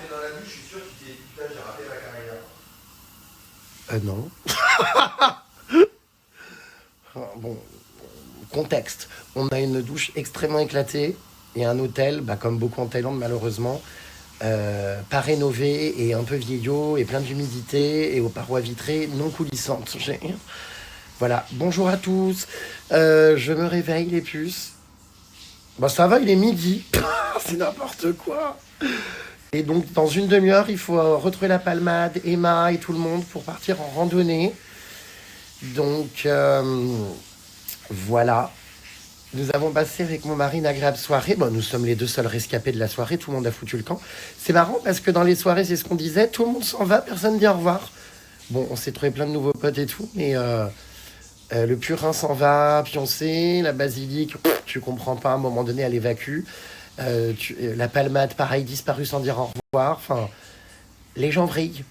rentré dans la nuit, je suis sûr qu'il disait putain, j'ai raté la carrière. Non. Bon, contexte. On a une douche extrêmement éclatée et un hôtel, comme beaucoup en Thaïlande malheureusement, pas rénové et un peu vieillot et plein d'humidité et aux parois vitrées non coulissantes. Voilà, bonjour à tous. Je me réveille les puces. Ça va, il est midi. C'est n'importe quoi. Et donc dans une demi-heure, il faut retrouver la Palmade, Emma et tout le monde pour partir en randonnée. Donc voilà. Nous avons passé avec mon mari une agréable soirée. Nous sommes les deux seuls rescapés de la soirée. Tout le monde a foutu le camp. C'est marrant parce que dans les soirées, c'est ce qu'on disait. Tout le monde s'en va, personne dit au revoir. Bon, on s'est trouvé plein de nouveaux potes et tout. Mais le purin s'en va pioncer. La basilique, tu comprends pas. À un moment donné, elle évacue. La palmade, pareil, disparue sans dire au revoir. Enfin, les gens vrillent.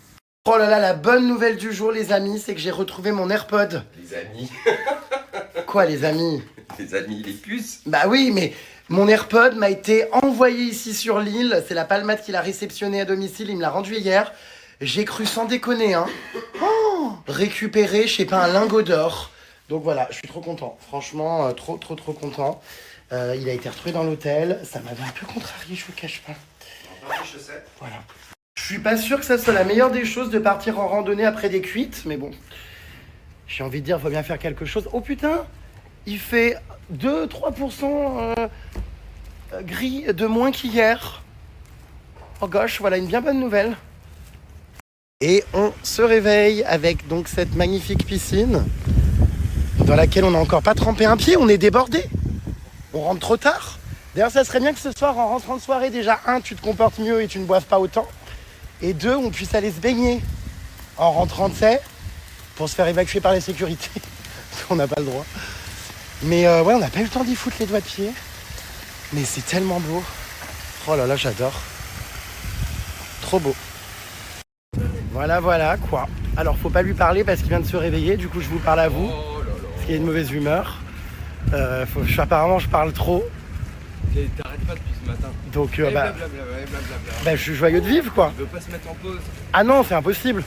Oh là là, la bonne nouvelle du jour, les amis, c'est que j'ai retrouvé mon AirPod. Les amis. Quoi, les amis? Les amis, les puces. Bah oui, mais mon AirPod m'a été envoyé ici sur l'île. C'est la Palmade qui l'a réceptionné à domicile. Il me l'a rendu hier. J'ai cru sans déconner, hein. Récupérer, je sais pas, un lingot d'or. Donc voilà, je suis trop content. Franchement, trop content. Il a été retrouvé dans l'hôtel. Ça m'avait un peu contrarié, je vous cache pas. Je sais. Voilà. Je suis pas sûr que ça soit la meilleure des choses de partir en randonnée après des cuites, mais bon. J'ai envie de dire, faut bien faire quelque chose. Oh putain, il fait 2-3% gris de moins qu'hier. Oh gosh, voilà une bien bonne nouvelle. Et on se réveille avec donc cette magnifique piscine dans laquelle on n'a encore pas trempé un pied, on est débordé. On rentre trop tard. D'ailleurs, ça serait bien que ce soir, en rentrant de soirée, déjà, tu te comportes mieux et tu ne boives pas autant. Et 2, on puisse aller se baigner en rentrant de sais, pour se faire évacuer par les sécurités. Parce qu'on n'a pas le droit. Mais ouais, on n'a pas eu le temps d'y foutre les doigts de pied. Mais c'est tellement beau. Oh là là, j'adore. Trop beau. Voilà, quoi. Alors, faut pas lui parler parce qu'il vient de se réveiller. Du coup, je vous parle à vous. Parce qu'il a une mauvaise humeur. Apparemment, je parle trop. T'arrêtes pas depuis ce matin. Donc, blablabla. je suis joyeux de vivre, quoi. Tu veux pas se mettre en pause? Ah non, c'est impossible.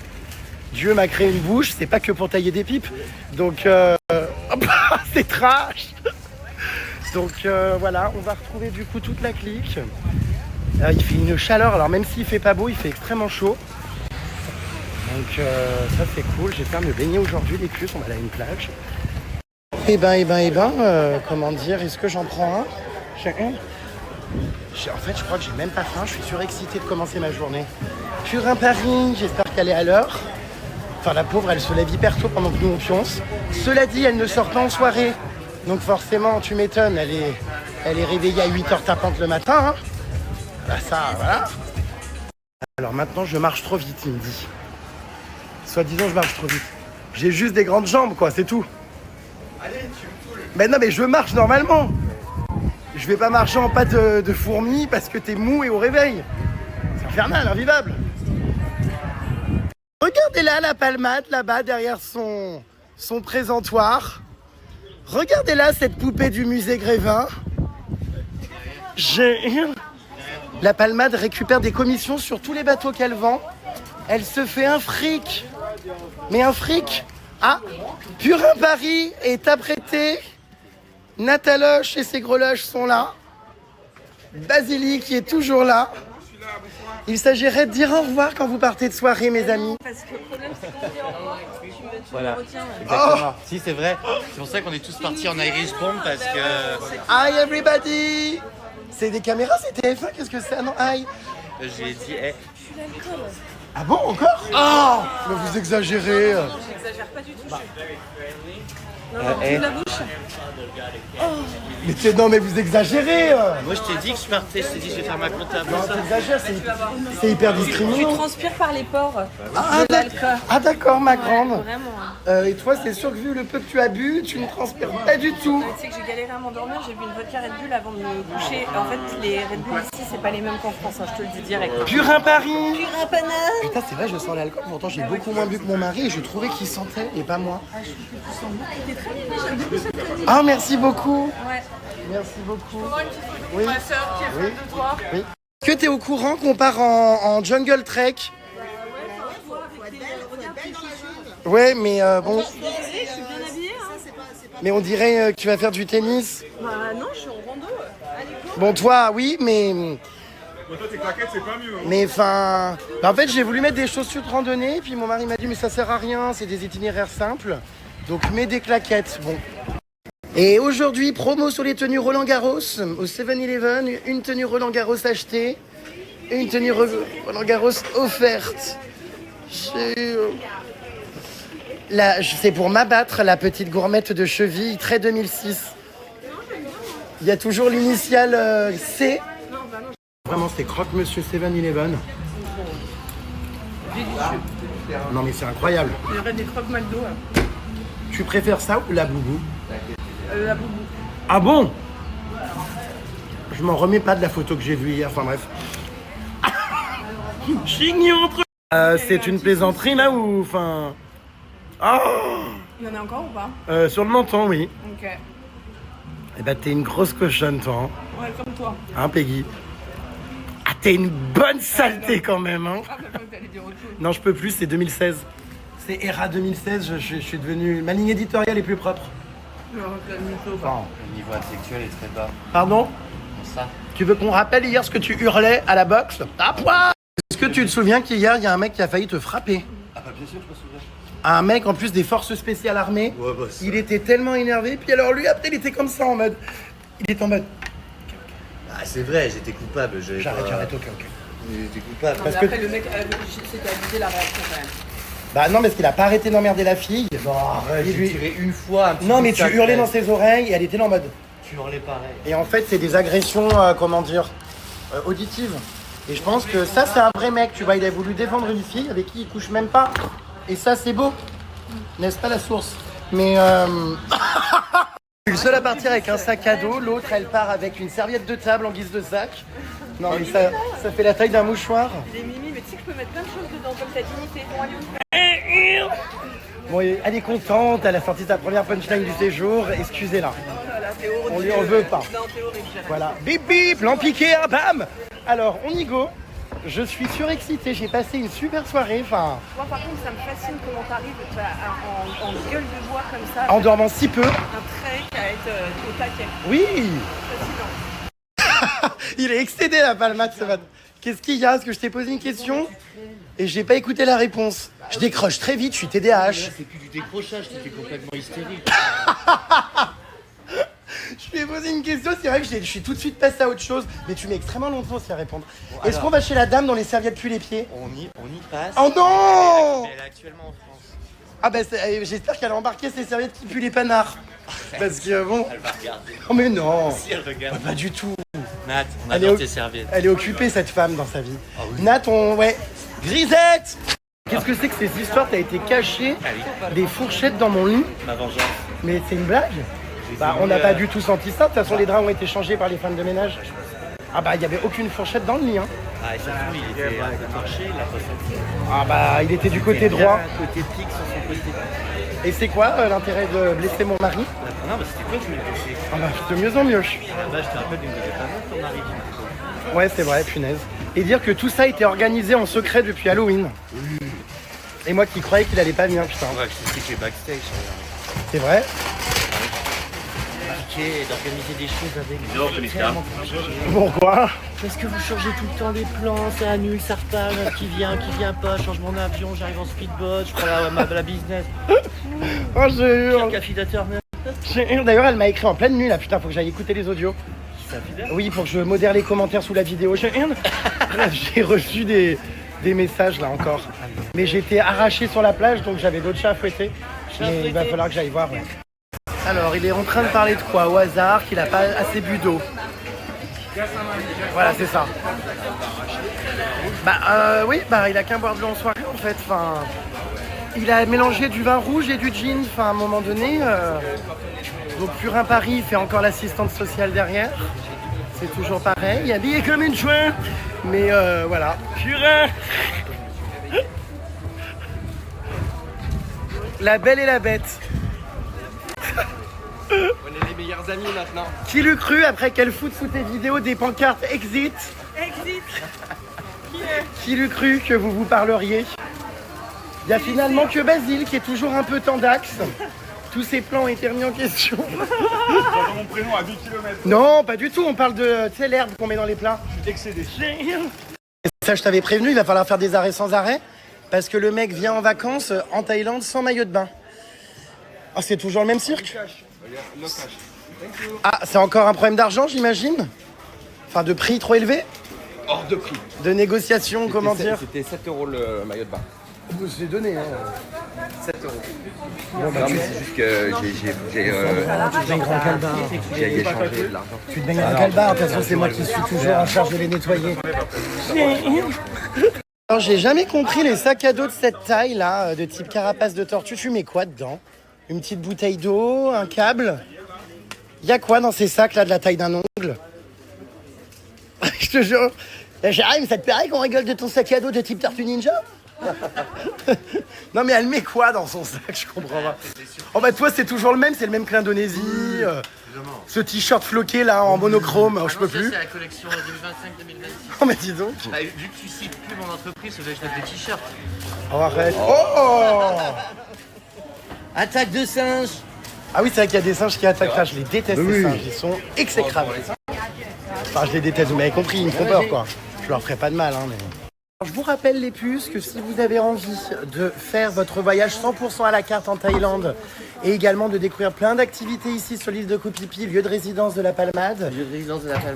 Dieu m'a créé une bouche, c'est pas que pour tailler des pipes. Donc, c'est trash. Donc, voilà, on va retrouver du coup toute la clique. Il fait une chaleur, alors même s'il fait pas beau, il fait extrêmement chaud. Donc, ça c'est cool. J'espère me baigner aujourd'hui, les puces, on va aller à une plage. Comment dire, est-ce que j'en prends un? En fait, je crois que j'ai même pas faim, je suis surexcité de commencer ma journée. Purin Paris, j'espère qu'elle est à l'heure. Enfin, la pauvre, elle se lève hyper tôt pendant que nous on pionce. Cela dit, elle ne sort pas en soirée. Donc forcément, tu m'étonnes, elle est réveillée à 8h tapantes le matin. Hein. Voilà. Alors maintenant, je marche trop vite, il me dit. Soi-disant, je marche trop vite. J'ai juste des grandes jambes, quoi, c'est tout. Allez, tu me fous. Mais non, mais je marche normalement. Je vais pas marcher en pas de fourmi parce que t'es mou et au réveil. C'est infernal, invivable. Regardez là la palmade, là-bas, derrière son présentoir. Regardez là cette poupée du musée Grévin. La palmade récupère des commissions sur tous les bateaux qu'elle vend. Elle se fait un fric. Mais un fric. Ah, Purin Paris est apprêté. Nataloche et ses greloches sont là. Basilique qui est toujours là. Il s'agirait de dire au revoir quand vous partez de soirée, mes amis. Parce que le problème, c'est qu'on dit au revoir, tu Voilà, me retiens. exactement. Si, c'est vrai. C'est pour ça qu'on est tous partis en Irish Bomb parce que Hi everybody. C'est des caméras, c'est TF1, qu'est-ce que c'est? Ah non, hi. je lui ai dit, Ah bon, encore? Oh, mais vous exagérez. Non, j'exagère pas du tout. Non, de la bouche. Non, mais vous exagérez. moi je t'ai dit que je partais, je t'ai dit je vais faire ma compta après Non, ça. t'exagères, c'est hyper Tu discriminant. transpires par les pores. Ah, de l'alcool. d'accord, ma grande. Vraiment. Et toi, c'est sûr que vu le peu que tu as bu, tu ne transpires pas du tout. Tu sais que j'ai galéré à m'endormir, j'ai bu une vodka Red Bull avant de me coucher. En fait, les Red Bull ici, c'est pas les mêmes qu'en France, hein, je te le dis direct. Purin Paris. Purin Paname. Putain, c'est vrai, je sens l'alcool. Pourtant, j'ai beaucoup moins bu que mon mari et je trouvais qu'il sentait et pas moi. T'es très bien, j'aime beaucoup cette tenue. Ah, merci beaucoup. Ouais. Merci beaucoup. Une petite photo pour Oui. ma soeur qui est fan de toi. Oui. Est-ce que t'es au courant qu'on part en jungle trek? Ouais, mais bon. Je suis bien habillée. Mais on dirait que tu vas faire du tennis. Bah non, je suis en rando. Bon, toi, oui, mais. Bon, toi, tes claquettes, c'est pas mieux. Hein. Mais enfin. Bah, en fait, j'ai voulu mettre des chaussures de randonnée. Puis mon mari m'a dit, mais ça sert à rien, c'est des itinéraires simples. Donc, mets des claquettes. Bon. Et aujourd'hui, promo sur les tenues Roland Garros. Au 7-Eleven, une tenue Roland Garros achetée. Une tenue Roland Garros offerte. C'est pour m'abattre, la petite gourmette de cheville, très 2006. Il y a toujours l'initiale C. Vraiment, c'est croque-monsieur 7-Eleven. Non, mais c'est incroyable. Il y aurait des croques McDo. Tu préfères ça ou la boubou? La boubou. Ah bon? Je m'en remets pas de la photo que j'ai vue hier, enfin bref. Chignotre. C'est une plaisanterie là ou enfin... Oh, Il y en a encore ou pas? sur le menton, oui. Ok. Eh ben, t'es une grosse cochonne, toi. Hein, Ouais, comme toi. Peggy? Ah, t'es une bonne saleté quand même, hein. Ah, je crois que t'allais dire autre chose. Non, je peux plus, c'est 2016. C'est ERA 2016, je suis devenu... Ma ligne éditoriale est plus propre. Non, c'est la mytho. Enfin, Le niveau intellectuel est très bas. pardon? Pour ça. Tu veux qu'on rappelle hier ce que tu hurlais à la boxe? À poil! Est-ce que tu te souviens qu'hier, il y a un mec qui a failli te frapper? Ah bah bien sûr, je me souviens. Un mec en plus des forces spéciales armées. Ouais, bah ça. Il était tellement énervé, puis alors lui après il était comme ça en mode... Il est en mode... Ah c'est vrai, j'étais coupable. J'arrête, ok. J'étais coupable. Non, Parce mais que- après, le mec, c'était abusé la réaction quand même. Bah non, parce qu'il a pas arrêté d'emmerder la fille. Non, arrête, Il j'ai lui- tiré une fois. Un petit Non coup mais de tu sac, hurlais ouais. dans ses oreilles et elle était là en mode... Tu hurlais pareil. Et en fait c'est des agressions, comment dire, auditives. Et je pense que ça c'est un vrai mec, tu vois, il a voulu défendre une fille avec qui il couche même pas. Et ça c'est beau, n'est-ce pas la source? Mais je suis le seul à partir avec un sac à dos, l'autre elle part avec une serviette de table en guise de sac. Non mais ça fait la taille d'un mouchoir. Les mimi, mais tu sais que je peux mettre plein de choses dedans, comme ta dignité. Bon, allez, Bon, elle est contente, elle a sorti sa première punchline du séjour, excusez-la. voilà, t'es horrible. On lui en veut pas. Non, t'es horrible, Gérard. Voilà, bip bip, l'empiqué, bam. Alors, on y go. Je suis surexcité, j'ai passé une super soirée, enfin, Moi, par contre, ça me fascine comment t'arrives en gueule de bois comme ça. en dormant si peu. Un trait qui a été au taquet. Oui, Fascinant. il est excédé la palmade ce matin. Qu'est-ce qu'il y a? Est-ce que je t'ai posé une question et j'ai pas écouté la réponse? Je décroche très vite, je suis TDAH. C'est plus du décrochage, t'étais complètement hystérique. Je lui ai posé une question, c'est vrai que je suis tout de suite passé à autre chose, mais tu mets extrêmement longtemps aussi à répondre. Bon, Est-ce alors. qu'on va chez la dame dont les serviettes puent les pieds? On y passe. Oh non! Mais elle est actuellement en France. Ah bah j'espère qu'elle a embarqué ses serviettes qui puent les panards. Parce que bon... Elle va regarder. Oh mais non, Si elle regarde. pas du tout. Nat, on Elle est adore au- tes serviettes. Elle est occupée cette femme dans sa vie. Ah oui. Nat, ouais. Grisette! Qu'est-ce que c'est que ces histoires? T'as été caché des fourchettes dans mon lit? Ma vengeance. Mais c'est une blague? Bah on n'a pas du tout senti ça. De toute façon les draps ont été changés par les femmes de ménage. Ah bah il n'y avait aucune fourchette dans le lit hein. Ah, et surtout, il était à côté marché, il a pas senti. Ah bah il était du côté droit. Côté pique sur son côté. Et c'est quoi l'intérêt de blesser mon mari? Non, bah c'était toi qui me l'as blessé. Ah bah de mieux en mieux. À la base, je te rappelle d'une devait pas mal ton mari. Ouais c'est vrai, punaise. Et dire que tout ça a été organisé en secret depuis Halloween. Et moi qui croyais qu'il allait pas bien, putain. Ouais, je sais que les backstage, C'est vrai? compliqué d'organiser des choses avec. C'est tellement compliqué. Pourquoi? Parce que vous changez tout le temps les plans, ça annule, ça repart, qui vient pas, changement d'avion, j'arrive en speedboat, je prends la business. Oh j'ai eu... Pire qu'affidateur neuf. D'ailleurs elle m'a écrit en pleine nuit là, putain faut que j'aille écouter les audios. Ça fait Oui, pour que je modère les commentaires sous la vidéo. J'ai reçu des messages là encore. Mais j'étais arraché sur la plage donc j'avais d'autres chats à fouetter. Mais il va falloir que j'aille voir. Ouais. Alors, il est en train de parler de quoi au hasard? Qu'il a pas assez bu d'eau. Voilà, c'est ça. Bah, oui, bah, il a qu'à boire de l'eau en soirée en fait. Enfin, il a mélangé du vin rouge et du gin. Enfin, à un moment donné. Donc, Purin Paris il fait encore l'assistante sociale derrière. C'est toujours pareil, habillé comme une chouin. Mais voilà. Purin. La belle et la bête. On est les meilleurs amis maintenant. Qui l'eût cru après qu'elle foute sous tes vidéos des pancartes exit Exit. Qui l'eût cru que vous vous parleriez? Il y a finalement que Basile qui est toujours un peu tendax. Tous ces plans ont été remis en question. J'entends mon prénom à 10 km. Non, pas du tout, on parle de, tu sais, l'herbe qu'on met dans les plats. Excédé. Ça, je t'avais prévenu, il va falloir faire des arrêts sans arrêt. Parce que le mec vient en vacances en Thaïlande sans maillot de bain. Ah, c'est toujours le même cirque? Ah, c'est encore un problème d'argent, j'imagine? Enfin, de prix trop élevé? Hors de prix. De négociation, comment dire? C'était 7 € le maillot de bain. C'est donné, hein. 7 €. Bon, bah, Non, mais c'est juste que tu te baignes grand calbar. j'ai échangé de l'argent. Tu te baignes grand calbar, de toute façon, c'est moi qui suis toujours en charge de les nettoyer. Alors, j'ai jamais compris les sacs à dos de cette taille là, de type carapace de tortue. Tu mets quoi dedans? Une petite bouteille d'eau, un câble? Y a quoi dans ces sacs là de la taille d'un ongle? Je te jure. Jérémy, ça te paraît qu'on rigole de ton sac à dos de type Tortue Ninja? Non mais elle met quoi dans son sac? Je comprends pas. Oh bah toi c'est toujours le même, c'est le même que l'Indonésie. Ce t-shirt floqué là en monochrome, je peux plus. C'est la collection 2025-2026. Oh mais dis donc. Bah, vu que tu cites plus mon entreprise, je vais acheter des t-shirts. Oh arrête. Oh. Attaque de singe. Ah oui c'est vrai qu'il y a des singes qui attaquent là, je les déteste ces singes, ils sont exécrables. Enfin je les déteste, vous m'avez compris, ils me font peur quoi. Je leur ferai pas de mal hein mais... Je vous rappelle les puces que si vous avez envie de faire votre voyage 100% à la carte en Thaïlande et également de découvrir plein d'activités ici sur l'île de Koh Phi Phi, lieu de résidence de la Palmade,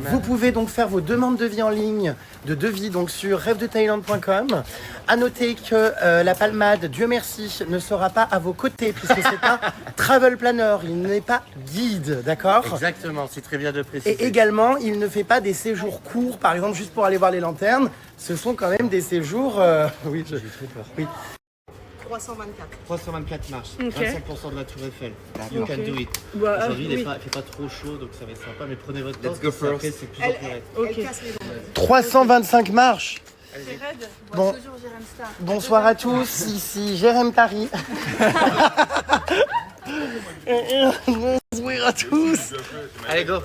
vous pouvez donc faire vos demandes de vie en ligne, de devis donc sur rêvedethaïlande.com. À noter que la Palmade, Dieu merci, ne sera pas à vos côtés puisque c'est un travel planner, il n'est pas guide, d'accord? Exactement, c'est très bien de préciser. Et également, il ne fait pas des séjours courts, par exemple juste pour aller voir les lanternes. Ce sont quand même des séjours... Oui, j'ai très peur. Oui. 324 marches, Ok. 25% de la tour Eiffel. You can do it. Bah, Aujourd'hui, il oui. fait pas trop chaud, donc ça va être sympa, mais prenez votre temps. Let's go parce que après, first. c'est plus en plus raide. Ok. 325 marches. C'est raide. Bon. Bonsoir à tous, ici Jérém Tari. Bonsoir à tous. Allez, go.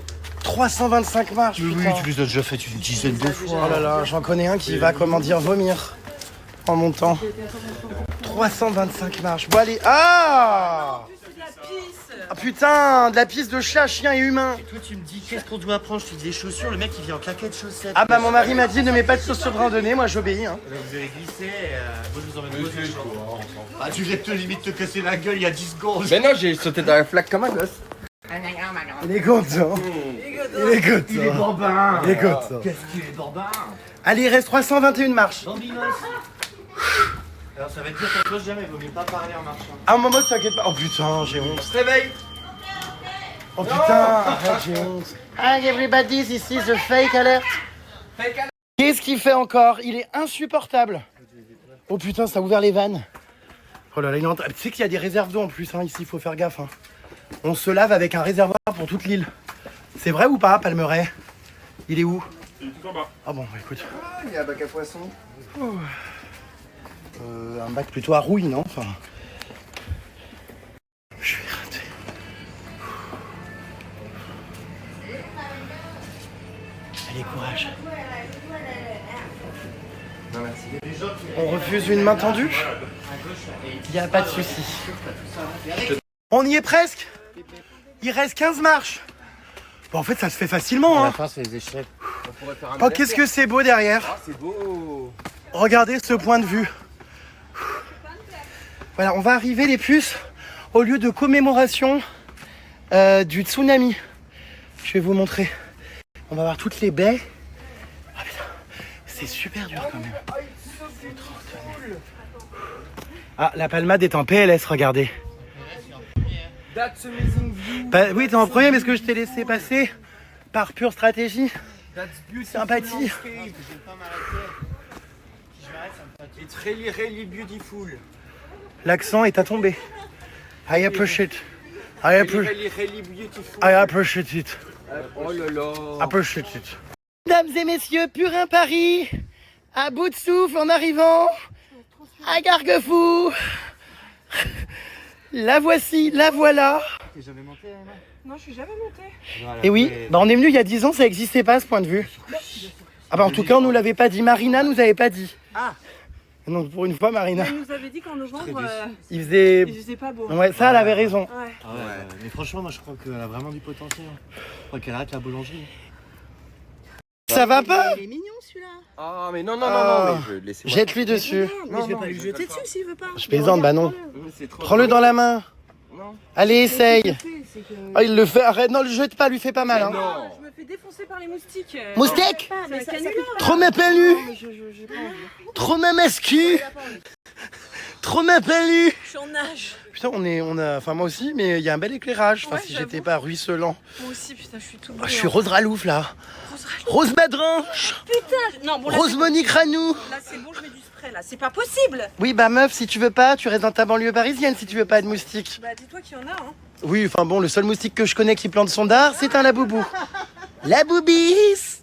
325 marches, putain. les as déjà fait une dizaine de fois. Oh là là, j'en connais un qui va, comment dire, vomir en montant. 325 marches. Bon allez, ah La pisse. Ah putain, de la piste de chat, chien et humain. Et toi, tu me dis, qu'est-ce qu'on doit prendre? Je te dis des chaussures, le mec, il vient en claquettes chaussettes. Ah bah mon mari m'a dit ne mets pas de chaussures de randonnée, moi j'obéis hein. Là, vous allez glisser, moi, je vous emmène poser. Ah, tu viens de te limite te casser la gueule il y a 10 secondes. Mais non, j'ai sauté dans la flaque comme un gosse. Il est content. Il est content. Il est bambin. Il est content. Qu'est-ce qu'il est bambin? Allez, il reste 321 marches. Bambinos. Alors, ça va te dire quelque chose jamais, il vaut mieux pas parler en marchant. À un moment, t'inquiète pas. Oh putain, j'ai honte. Réveille. Oh putain, arrête, j'ai honte. Hi everybody, this is a fake alert. Qu'est-ce qu'il fait encore? Il est insupportable. Oh putain, ça a ouvert les vannes. Oh là là, il est en train... Tu sais qu'il y a des réserves d'eau en plus, hein, ici, il faut faire gaffe. Hein. On se lave avec un réservoir pour toute l'île. C'est vrai ou pas, Palmeret? Il est où? Il est tout en bas. Ah bon, bah, écoute. Ah, il y a un bac à poisson. Un bac plutôt à rouille, non? Enfin... Je suis raté. Allez, courage. Non, merci. On refuse une main tendue? Il n'y a pas de souci. On y est presque. Il reste 15 marches. Bon, en fait, ça se fait facilement. Hein. fin, c'est les échelles. On pourrait faire un Oh, qu'est-ce que c'est beau derrière. Ah, c'est beau. Regardez ce point de vue. Voilà, on va arriver les puces au lieu de commémoration du tsunami. Je vais vous montrer. On va voir toutes les baies. Ah, putain, c'est super dur quand même. C'est trop tonné. Ah, la Palmade est en PLS, regardez. That's amazing view. Bah, oui, t'es en premier, mais est-ce que je t'ai laissé passer par pure stratégie? That's beautiful. Sympathie. landscape. It's really, really beautiful. L'accent est à tomber. I appreciate. I appreciate. Really, really beautiful. I appreciate it. Oh là là. Appreciate it. Mesdames et messieurs, Purin Paris, à bout de souffle en arrivant à Garguefou. La voici, la voilà. T'es jamais monté, Emma? Non, je suis jamais montée. Voilà, Et oui, mais- bah on est venu il y a 10 ans, ça n'existait pas à ce point de vue. Ah bah en tout cas, on nous l'avait pas dit. Marina nous avait pas dit. Ah. Donc pour une fois, Marina, Elle nous avait dit qu'en novembre, il faisait... il faisait pas beau. Ouais, ça, elle avait raison. Ouais. Ah ouais, mais franchement, moi je crois qu'elle a vraiment du potentiel. Je crois qu'elle arrête la boulangerie. Ça va pas? Il est mignon celui-là. Ah, mais non, mais laissez-moi. Jette-lui dessus. Mais je vais pas lui jeter dessus s'il veut pas. Je plaisante, bah non. C'est trop Prends-le dans la main. Non. Allez, essaye. C'est que... Ah, il le fait. Arrête, non, le jette pas, lui fais pas mal. Hein. Non. Je me fais défoncer par les moustiques. Moustique? Ah, mais C'est un ça canular. coûte pas. Trop mes pelus. Non, mais j'ai pas envie. Trop mes mesquis. Trop mes pelus. Je suis en nage. Putain, enfin moi aussi, mais il y a un bel éclairage. Enfin, Ouais, si j'avoue. j'étais pas ruisselant. Moi aussi, putain, je suis tout Ah, brûlée. je suis Rose Ralouf là. Rose Madrange. Non, bon, là, Rose Monique Ranou. là c'est bon, je mets du spray là. C'est pas possible. Oui, bah meuf, si tu veux pas, tu restes dans ta banlieue parisienne si tu veux pas de moustiques. Bah, dis-toi qu'il y en a, hein. Oui, enfin bon, le seul moustique que je connais qui plante son dard, c'est un laboubou. La boubis.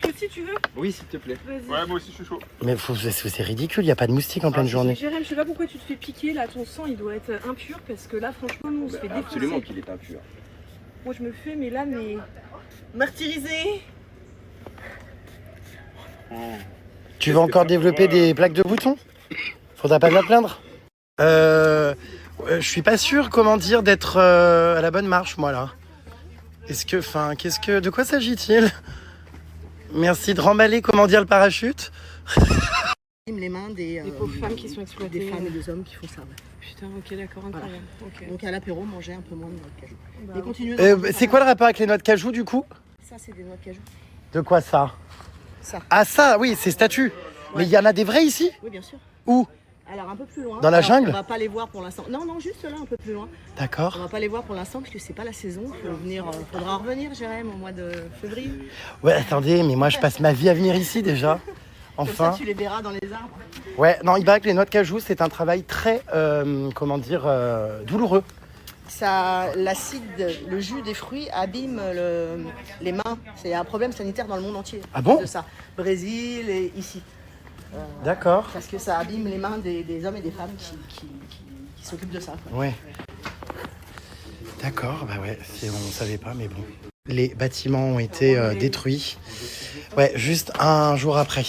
Que si tu veux. Oui, s'il te plaît. Vas-y. Ouais, moi aussi, je suis chaud. Mais c'est ridicule, il y a pas de moustiques en pleine journée. Jérém, je sais pas pourquoi tu te fais piquer là. Ton sang il doit être impur parce que là, franchement, nous on se fait défoncer. Absolument qu'il est impur. Moi je me fais, mais là, mais. Martyrisé. Tu vas encore développer des plaques de boutons? Faudra pas me la plaindre. Je suis pas sûr, comment dire, d'être à la bonne marche, moi, là. De quoi s'agit-il? Merci de remballer, comment dire, le parachute. Les mains des pauvres femmes qui sont exploitées. des femmes et des hommes qui font ça. Ouais. Putain, ok, d'accord, incroyable. Ok. Donc à l'apéro, manger un peu moins de noix de cajou. Bah, Et continuer. C'est quoi le rapport avec les noix de cajou, du coup? Ça, c'est des noix de cajou. De quoi ça? Ça. Ah ça, oui, c'est statut. Mais il y en a des vrais ici? Oui, bien sûr. Où? Alors un peu plus loin. Dans la Alors, jungle? On va pas les voir pour l'instant. Non, non, juste là, un peu plus loin. On D'accord. va pas les voir pour l'instant parce que c'est pas la saison. Faudra revenir, Jérém, au mois de février. Ouais, attendez, mais moi je passe ma vie à venir ici déjà. Comme Enfin. ça, tu les verras dans les arbres. Ouais, non, il paraît que les noix de cajou, c'est un travail très, douloureux. Ça, l'acide, le jus des fruits abîme les mains. C'est un problème sanitaire dans le monde entier. Ah bon? De ça. Brésil et ici. D'accord. Parce que ça abîme les mains des hommes et des femmes qui s'occupent de ça. Quoi. Ouais. D'accord, bah ouais, on ne savait pas, mais bon. Les bâtiments ont été détruits. Ouais, juste un jour après.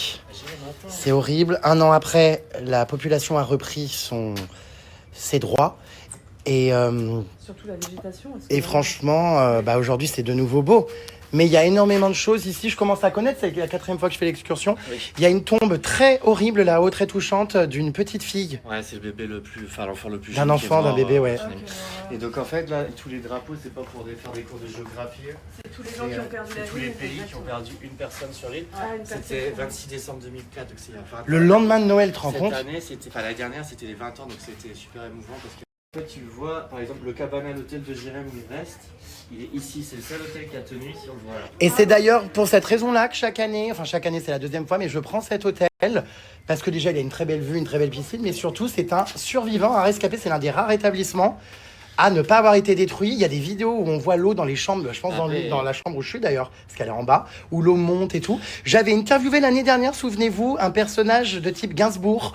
C'est horrible. Un an après, la population a repris ses droits. Et, Surtout la végétation. et franchement, aujourd'hui, c'est de nouveau beau. Mais il y a énormément de choses ici. Je commence à connaître, c'est la 4e fois que je fais l'excursion. Oui. Il y a une tombe très horrible là-haut, très touchante, d'une petite fille. Ouais, c'est le bébé l'enfant le plus D'un jeune. enfant, qui est d'un bébé, ouais. finalement. Et donc en fait, là, tous les drapeaux, c'est pas pour faire des cours de géographie. C'est tous les gens qui ont perdu la C'est vie. tous les pays qui ont perdu une personne sur l'île. Ah, une C'était personne. 26 décembre 2004, donc c'est il y a 20 ans. Le lendemain de Noël, tu te rends Cette compte? année, la dernière, c'était les 20 ans, donc c'était super émouvant parce que en fait, tu vois, par exemple, le cabana, l'hôtel de Jérém où il reste, il est ici, c'est le seul hôtel qui a tenu, si on le voit là. Et c'est d'ailleurs pour cette raison-là que chaque année c'est la 2e fois, mais je prends cet hôtel parce que déjà il a une très belle vue, une très belle piscine, mais surtout c'est un survivant, un rescapé, c'est l'un des rares établissements à ne pas avoir été détruit. Il y a des vidéos où on voit l'eau dans les chambres, je pense dans la chambre où je suis d'ailleurs, parce qu'elle est en bas, où l'eau monte et tout. J'avais interviewé l'année dernière, souvenez-vous, un personnage de type Gainsbourg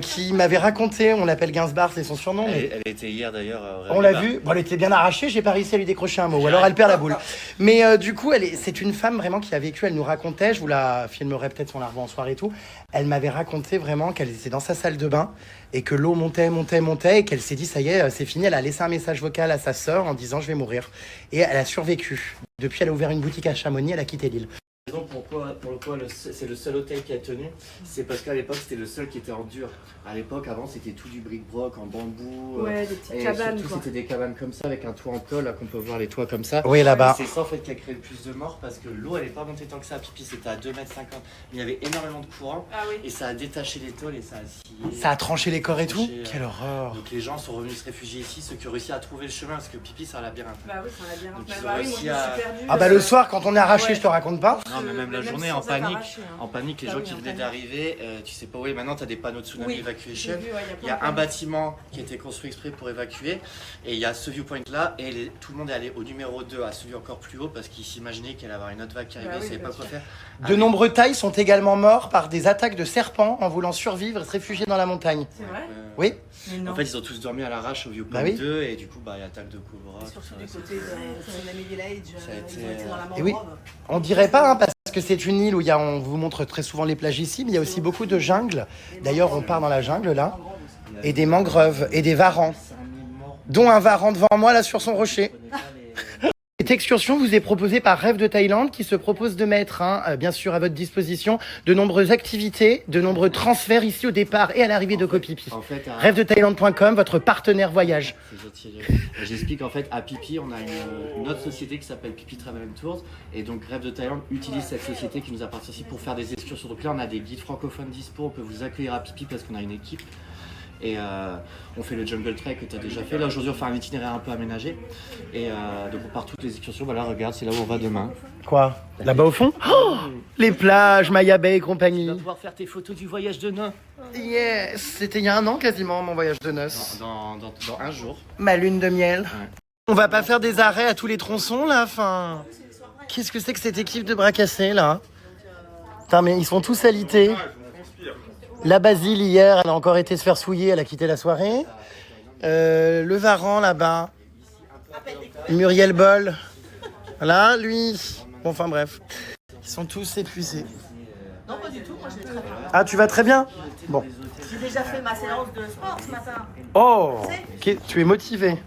qui m'avait raconté, on l'appelle Gainsbar, c'est son surnom. Mais... Elle était hier d'ailleurs. On l'a vu, bon, elle était bien arrachée, j'ai pas réussi à lui décrocher un mot, ou alors elle perd la boule. Mais du coup, c'est une femme vraiment qui a vécu, elle nous racontait, je vous la filmerai peut-être si on la revoit en soirée et tout, elle m'avait raconté vraiment qu'elle était dans sa salle de bain et que l'eau montait et qu'elle s'est dit ça y est, c'est fini, elle a laissé un message vocal à sa sœur en disant je vais mourir. Et elle a survécu. Depuis, elle a ouvert une boutique à Chamonix, elle a quitté l'île. La raison pourquoi c'est le seul hôtel qui a tenu, c'est parce qu'à l'époque c'était le seul qui était en dur. À l'époque, avant, c'était tout du bric-broc en bambou. Ouais, des petites et cabanes, surtout, quoi. c'était des cabanes comme ça avec un toit en tôle, là qu'on peut voir les toits comme ça. Oui, là-bas. C'est ça en fait qui a créé le plus de morts parce que l'eau elle est pas montée tant que ça. Pipi c'était à 2,50 m. Il y avait énormément de courant Ah oui. et ça a détaché les tôles et ça a scié. Ça a tranché les corps et tout. Tranché, Quelle horreur. Donc les gens sont revenus se réfugier ici, ceux qui ont réussi à trouver le chemin parce que Pipi c'est un labyrinthe. Bah oui, c'est un labyrinthe. Donc, Bah ils ont oui, moi je réussi me à- suis perdue. Ah bah le soir, quand on est arraché, je te raconte pas. Non Non, mais même la même journée, sans en panique. arracher, hein. En panique, les Bah gens oui, qui en venaient panique. d'arriver, tu sais pas où est. Maintenant, tu as des panneaux de tsunami Oui, evacuation. j'ai vu, ouais, Il y a plein un de bâtiment qui a été construit exprès pour évacuer. Et il y a ce viewpoint là. Et tout le monde est allé au numéro 2, à celui encore plus haut, parce qu'ils s'imaginaient qu'il allait y avoir une autre vague qui arrivait, Bah ils oui, savaient pas bien quoi sûr. faire. De nombreux Thaïs sont également morts par des attaques de serpents en voulant survivre et se réfugier dans la montagne. C'est vrai? Oui, Mais non. En fait, ils ont tous dormi à l'arrache au viewpoint Bah oui. 2 et du coup, bah, il y a attaque de cobra. tout Surtout ça, du ça. côté de Tsunami Village, Ça a été, ils ont été dans la Et oui. mangrove. on dirait pas, hein, parce que c'est une île où on vous montre très souvent les plages ici, mais il y a aussi beaucoup de jungle. D'ailleurs, on part dans la jungle là, et des mangroves et des varans, 5000 morts. dont un varan devant moi là sur son rocher. Je connais pas les- Cette excursion vous est proposée par Rêve de Thaïlande qui se propose de mettre, bien sûr, à votre disposition de nombreuses activités, de nombreux transferts ici au départ et à l'arrivée de Koh Phi Phi. En fait, à- Rêvedethaïlande.com, votre partenaire voyage. C'est gentil. J'explique en fait à Pipi, on a une autre société qui s'appelle Pipi Travel and Tours et donc Rêve de Thaïlande utilise cette société qui nous appartient aussi pour faire des excursions. Donc là on a des guides francophones dispo, on peut vous accueillir à Pipi parce qu'on a une équipe et on fait le jungle trek que tu as déjà fait. Là aujourd'hui on fait un itinéraire un peu aménagé et donc on part toutes les excursions. Voilà regarde c'est là où on va demain. Quoi? Là-bas au fond? Oh, les plages, Maya Bay et Tu compagnie. vas pouvoir faire tes photos du voyage de nain Yes, c'était il y a 1 an quasiment mon voyage de noces. dans un jour. Ma lune de miel. Ouais. On va pas faire des arrêts à tous les tronçons là, enfin. Qu'est-ce que c'est que cette équipe de bras cassés là? Putain mais ils sont tous alités. La Basile hier, elle a encore été se faire souiller, elle a quitté la soirée. Le Varan là-bas. Muriel Boll. Voilà, lui. Bon, enfin bref. Ils sont tous épuisés. Non, pas du tout, moi je vais très bien. Ah, tu vas très bien? Bon. J'ai déjà fait ma séance de sport ce matin. Oh, tu es motivé.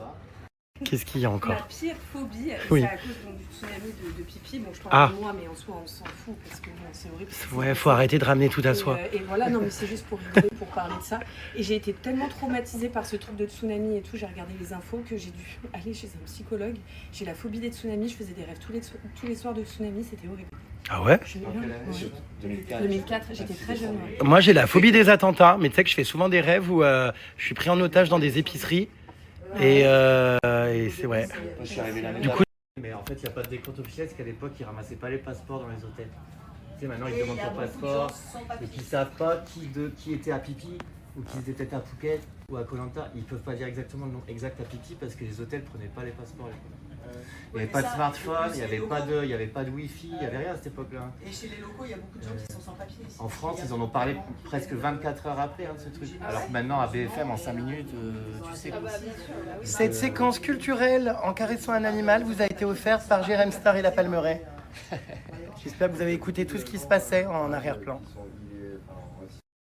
Qu'est-ce qu'il y a encore? Ma pire phobie, Oui. c'est à cause donc, du tsunami de Pipi. Bon, je parle Ah. de moi, mais en soi, on s'en fout parce que bon, c'est horrible. Ouais, faut arrêter de ramener tout à soi. Et voilà, non, mais c'est juste pour rigoler, pour parler de ça. Et j'ai été tellement traumatisée par ce truc de tsunami et tout. J'ai regardé les infos que j'ai dû aller chez un psychologue. J'ai la phobie des tsunamis. Je faisais des rêves tous les soirs de tsunami. C'était horrible. Ah ouais? Je... En quelle année? Ouais. 2004. 2004, j'étais très jeune. Ouais. Moi, j'ai la phobie des attentats, mais tu sais que je fais souvent des rêves où je suis pris en otage dans des épiceries. Et c'est ouais. Moi, je suis arrivé l'année Du coup- d'après, mais en fait, il n'y a pas de décompte officiel parce qu'à l'époque, ils ramassaient pas les passeports dans les hôtels. Tu sais, maintenant, ils demandent ton passeport. Donc, ils savent pas qui était à Pipi ou qui était à Phuket ou à Koh Lanta. Ils peuvent pas dire exactement le nom exact à Pipi parce que les hôtels prenaient pas les passeports à l'époque. Il n'y avait pas de smartphone, il n'y avait pas de wifi, il n'y avait rien à cette époque-là. Et chez les locaux, il y a beaucoup de gens qui sont sans papier ici. En France, ils en ont parlé presque 24 heures après de ce truc. Alors que maintenant, à BFM, en 5 minutes, tu sais quoi. Cette séquence culturelle en caressant un animal vous a été offerte par Jérém Star et la Palmeraie. J'espère que vous avez écouté tout ce qui se passait en arrière-plan.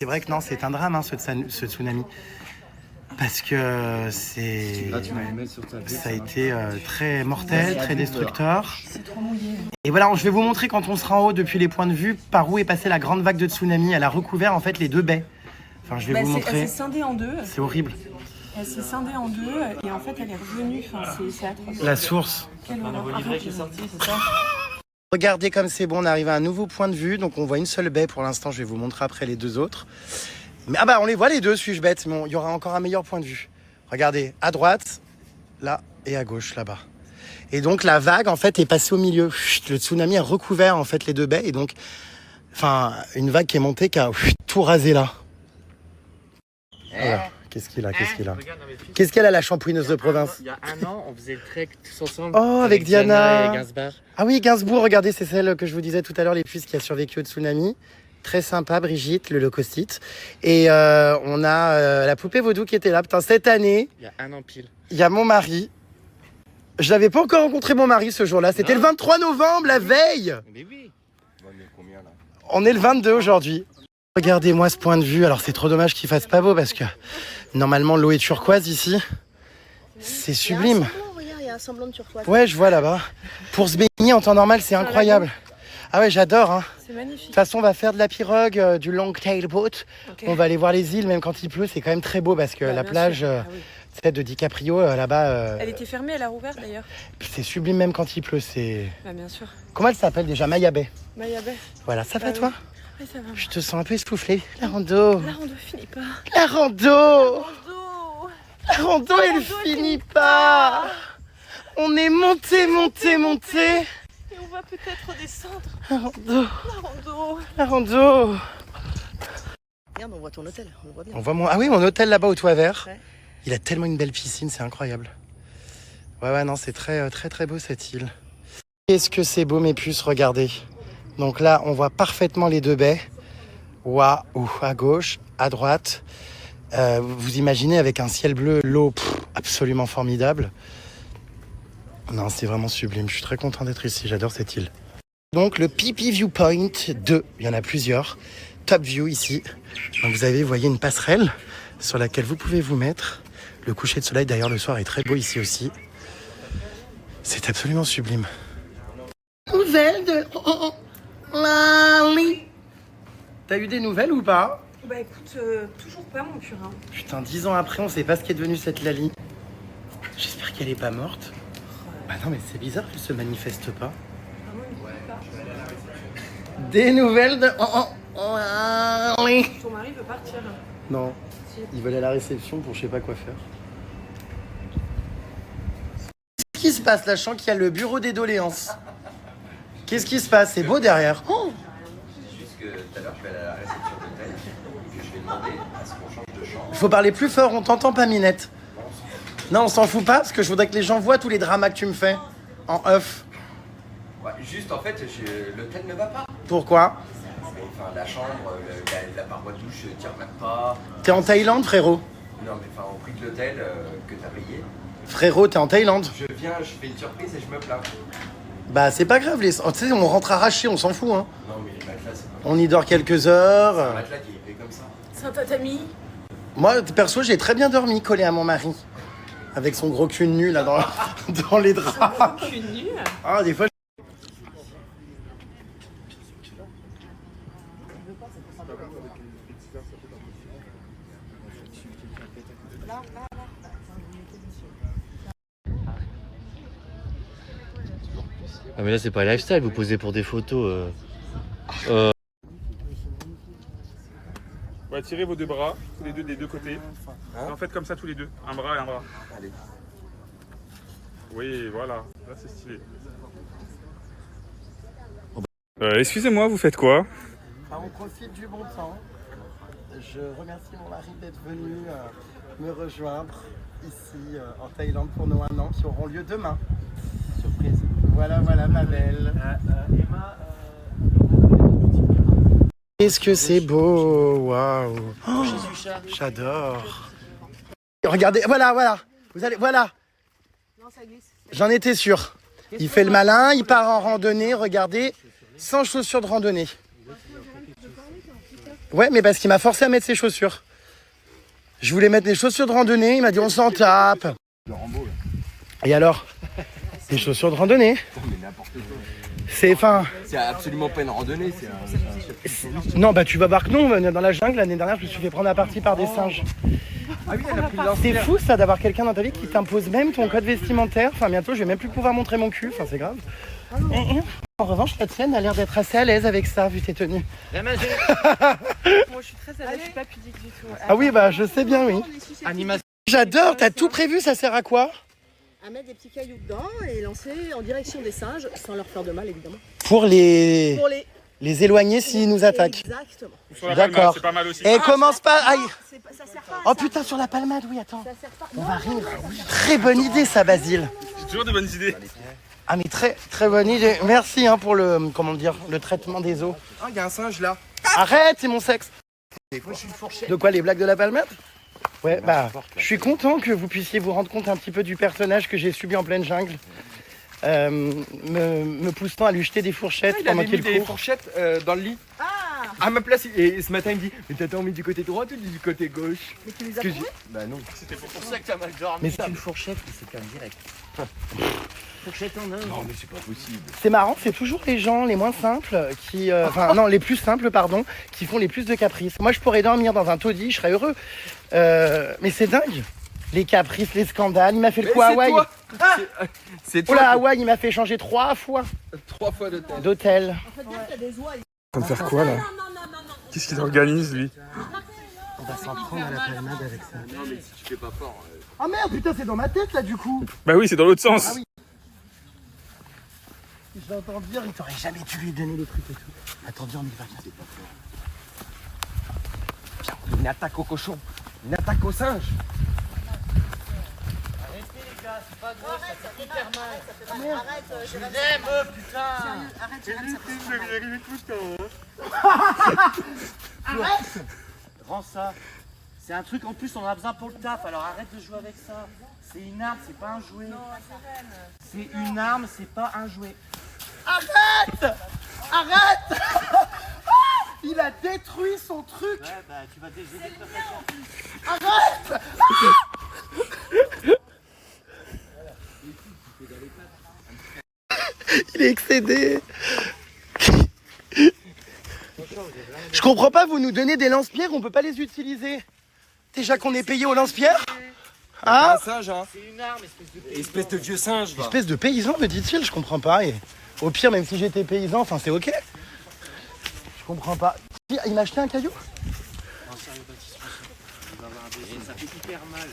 C'est vrai que non, c'est un drame ce tsunami. Parce que c'est... Là, tu m'as mis sur ta Ça a été très mortel, très destructeur. Et voilà, je vais vous montrer quand on sera en haut depuis les points de vue par où est passée la grande vague de tsunami. Elle a recouvert en fait les 2 baies. Enfin, je vais vous Elle montrer. s'est scindée en deux. C'est horrible. Elle s'est scindée en deux et en fait, elle est revenue. Enfin, c'est atroce. La source. Quelle Un horreur. nouveau livret qui est sorti, c'est ça? Regardez comme c'est bon, on arrive à un nouveau point de vue. Donc on voit une seule baie pour l'instant, je vais vous montrer après les 2 autres. Mais, ah bah on les voit les 2, suis-je bête, mais il y aura encore un meilleur point de vue. Regardez, à droite, là, et à gauche, là-bas. Et donc la vague, en fait, est passée au milieu. Le tsunami a recouvert, en fait, les 2 baies. Et donc, enfin, une vague qui est montée, qui a tout rasé là. Voilà. Qu'est-ce qu'il a? Qu'est-ce qu'elle a, la champouineuse de province? Il y a 1 an, on faisait le trek tous ensemble. Oh, avec Diana et Gainsbourg. Ah oui, Gainsbourg, regardez, c'est celle que je vous disais tout à l'heure, les puces qui a survécu au tsunami. Très sympa, Brigitte, le low-costite. Et on a la poupée vaudou qui était là. Putain, cette année, Il y a 1 an pile. il y a mon mari. Je n'avais pas encore rencontré mon mari ce jour-là. C'était le 23 novembre, la veille. Mais oui. On est combien là? On est le 22 aujourd'hui. Regardez-moi ce point de vue. Alors, c'est trop dommage qu'il fasse pas beau parce que normalement, l'eau est turquoise ici. C'est sublime. Il y a un semblant de turquoise. Ouais, je vois là-bas. Pour se baigner en temps normal, c'est incroyable. Ah ouais, j'adore. Hein. C'est De magnifique. toute façon, on va faire de la pirogue, du long tail boat. Ok. On va aller voir les îles, même quand il pleut. C'est quand même très beau parce que Bah, la bien plage sûr. Ah oui. celle de DiCaprio, là-bas, Elle était fermée, elle a rouvert d'ailleurs. c'est sublime même quand il pleut. C'est Bah, bien sûr. Comment elle s'appelle déjà? Maya Bay. Maya Bay. Voilà, ça va Bah toi? Oui, ça va. Je te sens un peu essoufflée. La rando. La rando finit pas. La rando. Rando. La rando, elle finit pas. On est monté. Et on va peut-être descendre. La rando. La rando. La rando. Regarde, on voit ton hôtel, on le voit bien. On voit ah oui, mon hôtel là-bas au toit vert. Ouais. Il a tellement une belle piscine, c'est incroyable. Ouais, non, c'est très, très, très beau cette île. Qu'est-ce que c'est beau, mes puces, regardez. Donc là, on voit parfaitement les deux baies. Waouh, à gauche, à droite. Vous imaginez avec un ciel bleu, l'eau absolument formidable. Non, c'est vraiment sublime. Je suis très content d'être ici. J'adore cette île. Donc le Phi Phi Viewpoint 2, il y en a plusieurs. Top View ici. Donc vous avez, vous voyez, une passerelle sur laquelle vous pouvez vous mettre. Le coucher de soleil, d'ailleurs, le soir est très beau ici aussi. C'est absolument sublime. Nouvelles de Lali. T'as eu des nouvelles ou pas? Bah écoute, toujours pas mon purin. Putain, 10 ans après, on sait pas ce qui est devenu cette Lali. J'espère qu'elle est pas morte. Bah non, mais c'est bizarre qu'elle se manifeste pas. Des nouvelles de Lali. Ton mari veut partir. Non, ils veulent aller à la réception pour je sais pas quoi faire. Qu'est-ce qui se passe là? Je sens qu'il y a le bureau des doléances. Qu'est-ce qui se passe? C'est beau derrière. Oh, Juste que tout à l'heure, je vais aller à la réception d'hôtel et que je vais demander à ce qu'on change de chambre. il faut parler plus fort, on t'entend pas, Minette. Non, on s'en fout pas parce que je voudrais que les gens voient tous les dramas que tu me fais en off. Ouais, juste en fait, l'hôtel ne va pas. Pourquoi? Enfin, la chambre, la paroi de douche tire même pas. T'es en Thaïlande, frérot? Non, mais enfin, au prix de l'hôtel que t'as payé. Frérot, t'es en Thaïlande? Je viens, je fais une surprise et je me plains. Bah c'est pas grave, tu sais, on rentre arraché, on s'en fout, hein. Non, mais les matelas, c'est pas. On y dort quelques C'est un heures. matelas qui est fait comme ça. C'est un tatami. Moi, perso, j'ai très bien dormi collé à mon mari. Avec son gros cul nu, là, dans les draps. Je suis nulle. Ah, des fois... Ah mais là c'est pas lifestyle, vous posez pour des photos. Ouais, tirez vos deux bras, tous les deux des deux côtés. En faites comme ça tous les deux, un bras et un bras. Allez. Oui, voilà, là c'est stylé. Excusez-moi, vous faites quoi? on profite du bon temps. Je remercie mon mari d'être venu me rejoindre ici en Thaïlande pour nos 1 an qui auront lieu demain. Surprise. Voilà, ma belle. Qu'est-ce que c'est beau. Waouh. Oh, j'adore. Regardez, voilà. Vous allez, voilà. Non, ça glisse. J'en étais sûr. Il fait le malin, il part en randonnée, regardez, sans chaussures de randonnée. Ouais, mais parce qu'il m'a forcé à mettre ses chaussures. Je voulais mettre les chaussures de randonnée, il m'a dit on s'en tape. Et alors? Des chaussures de randonnée? Mais n'importe quoi. C'est absolument pas une randonnée, c'est un. Non, bah tu vas voir que non, dans la jungle, l'année dernière, je me suis fait prendre à partie par des singes. Ah oui, elle a pris C'est fou ça d'avoir quelqu'un dans ta vie qui t'impose même ton code vestimentaire. Enfin, bientôt, je vais même plus pouvoir montrer mon cul. Enfin, c'est grave. En revanche, la tienne a l'air d'être assez à l'aise avec ça, vu tes tenues. Moi je suis très à l'aise, je suis pas pudique du tout. Ah oui, bah je sais bien, oui. Animation. J'adore, t'as tout prévu, ça sert à quoi? À mettre des petits cailloux dedans et lancer en direction des singes, sans leur faire de mal évidemment. Pour les éloigner s'ils nous attaquent. Exactement. Sur la D'accord. palmade, c'est pas mal aussi. Et commence pas... Aïe. Ça sert pas à Oh ça. putain, sur la palmade, oui, attends. Ça sert pas. On va rire. Très bonne idée, ça, Basile. J'ai toujours de bonnes idées. Ah mais très très bonne idée. Merci pour le, comment dire, le traitement des os. Ah, il y a un singe là. Arrête, c'est mon sexe. Des fois, je suis une fourchette. De quoi, les blagues de la palmade? Ouais, bah, je suis content que vous puissiez vous rendre compte un petit peu du personnage que j'ai subi en pleine jungle. Me poussant à lui jeter des fourchettes Il pendant avait mis qu'il des court. fourchettes dans le lit. Ah. À ma place, et ce matin il me dit mais t'as mis du côté droit ou du côté gauche? Mais tu les as Que trouvés? Bah non. C'était pour ça que t'as mal dormi. Mais c'est une fourchette, c'est quand même direct. Fourchette en un. Non mais c'est pas possible. C'est marrant, c'est toujours les gens les moins simples qui... Enfin, non, les plus simples, pardon, qui font les plus de caprices. Moi, je pourrais dormir dans un taudis, je serais heureux. Mais c'est dingue. Les caprices, les scandales. Il m'a fait le coup à Hawaï. C'est Oh toi. là, Hawaï, il m'a fait changer 3 fois 3 fois de tête. d'hôtel. En fait, t'as des oies. En train de faire quoi là? Qu'est-ce qu'il organise lui? On va s'en prendre à la palmade avec ça. Non mais si tu fais pas fort. Ah merde, putain, c'est dans ma tête là du coup. Bah oui, c'est dans l'autre sens. Ah oui. Je l'entends dire, il t'aurait jamais dû lui donner les trucs et tout. Attends, viens, on y va. Viens, une attaque au cochon, une attaque au singe. Arrêtez les gars, c'est pas gros, ça fait hyper mal. Arrête, Je vous aime, putain. arrête, Jérém, ça fait mal. Rends ça. C'est un truc en plus, on en a besoin pour le taf, alors arrête de jouer avec ça. C'est une arme, c'est pas un jouet. C'est une arme, c'est pas un jouet. Arrête. Il a détruit son truc. Ouais, bah tu vas déjeuner de façon. Arrête. Il est excédé. Je comprends pas, vous nous donnez des lance-pierres, on peut pas les utiliser. Déjà qu'on est payé aux lance-pierres. Hein? Un singe, hein. C'est une arme, espèce de pays. Espèce de vieux singe, va. Espèce de paysan, me dit-il, je comprends pas. Et au pire, même si j'étais paysan, enfin c'est ok. Je comprends pas. Il m'a acheté un caillou? Non, sérieux, Baptiste, il va avoir un baiser, ça fait hyper mal.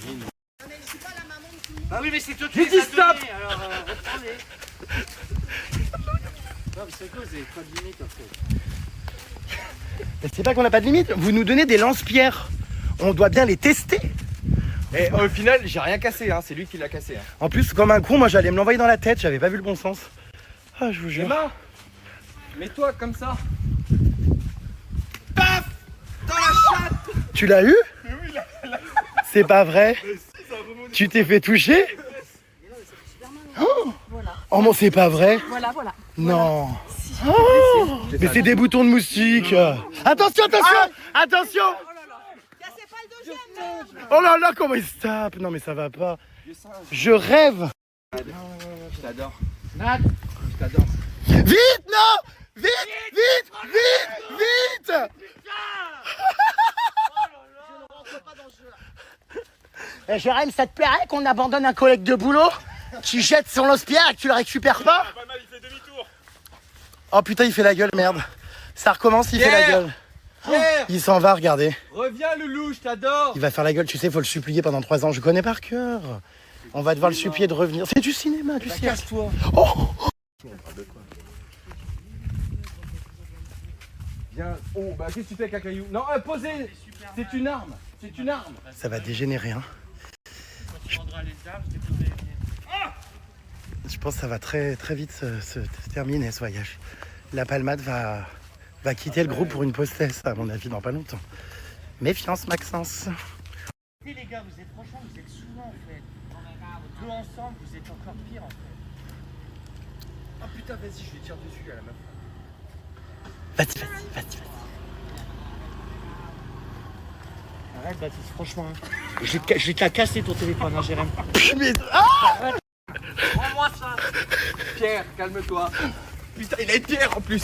Bah oui, mais c'est toi qui J'ai les dit as stop. donnés, alors reprends-les. Non, mais c'est quoi, vous avez pas de limite en fait. Mais c'est pas qu'on n'a pas de limite. Vous nous donnez des lance-pierres. On doit bien les tester. Et au final, j'ai rien cassé, hein. C'est lui qui l'a cassé. Hein. En plus, comme un con, moi j'allais me l'envoyer dans la tête. J'avais pas vu le bon sens. Ah, je vous jure. Emma, mets-toi comme ça. Paf dans la chatte. Tu l'as eu? C'est pas vrai. Tu t'es fait toucher? Oh mon, c'est pas vrai. Voilà. Non. Oh, mais c'est des boutons de moustique. Attention. Oh là là, comment il se tape. Non mais ça va pas. Je rêve. Je t'adore. Nat, Je t'adore. Vite, non. Vite. Jérém, ça te plairait qu'on abandonne un collègue de boulot? Tu jettes son lance-pierre et que tu le récupères pas? Pas mal, il fait demi-tour. Oh putain, il fait la gueule, merde. Ça recommence, il fait la gueule. Pierre, Il s'en va, regardez. reviens Loulou, je t'adore. Il va faire la gueule, tu sais, faut le supplier pendant 3 ans. Je connais par cœur. On va devoir le supplier de revenir. C'est du cinéma, du cirque. Casse-toi. Oh, Viens. Oh, bah qu'est-ce que tu fais avec un caillou? Non, posez. C'est une arme. C'est une arme. ça va dégénérer, hein. tu vendras les armes, je t'ai posé les miennes. Je pense que ça va très vite se terminer ce voyage. La Palmade va quitter le groupe pour une postesse, à mon avis, dans pas longtemps. Méfiance, Maxence. Et les gars, franchement, vous êtes saoulants en fait. Deux ensemble, vous êtes encore pire en fait. Ah putain, vas-y, je lui tire dessus à la meuf. Vas-y. Arrête Baptiste, franchement. Hein. Je vais te la casser ton téléphone, hein, Jérém. Mais... Ah, Rends-moi ça. Pierre, calme-toi. Putain, il a une pierre en plus.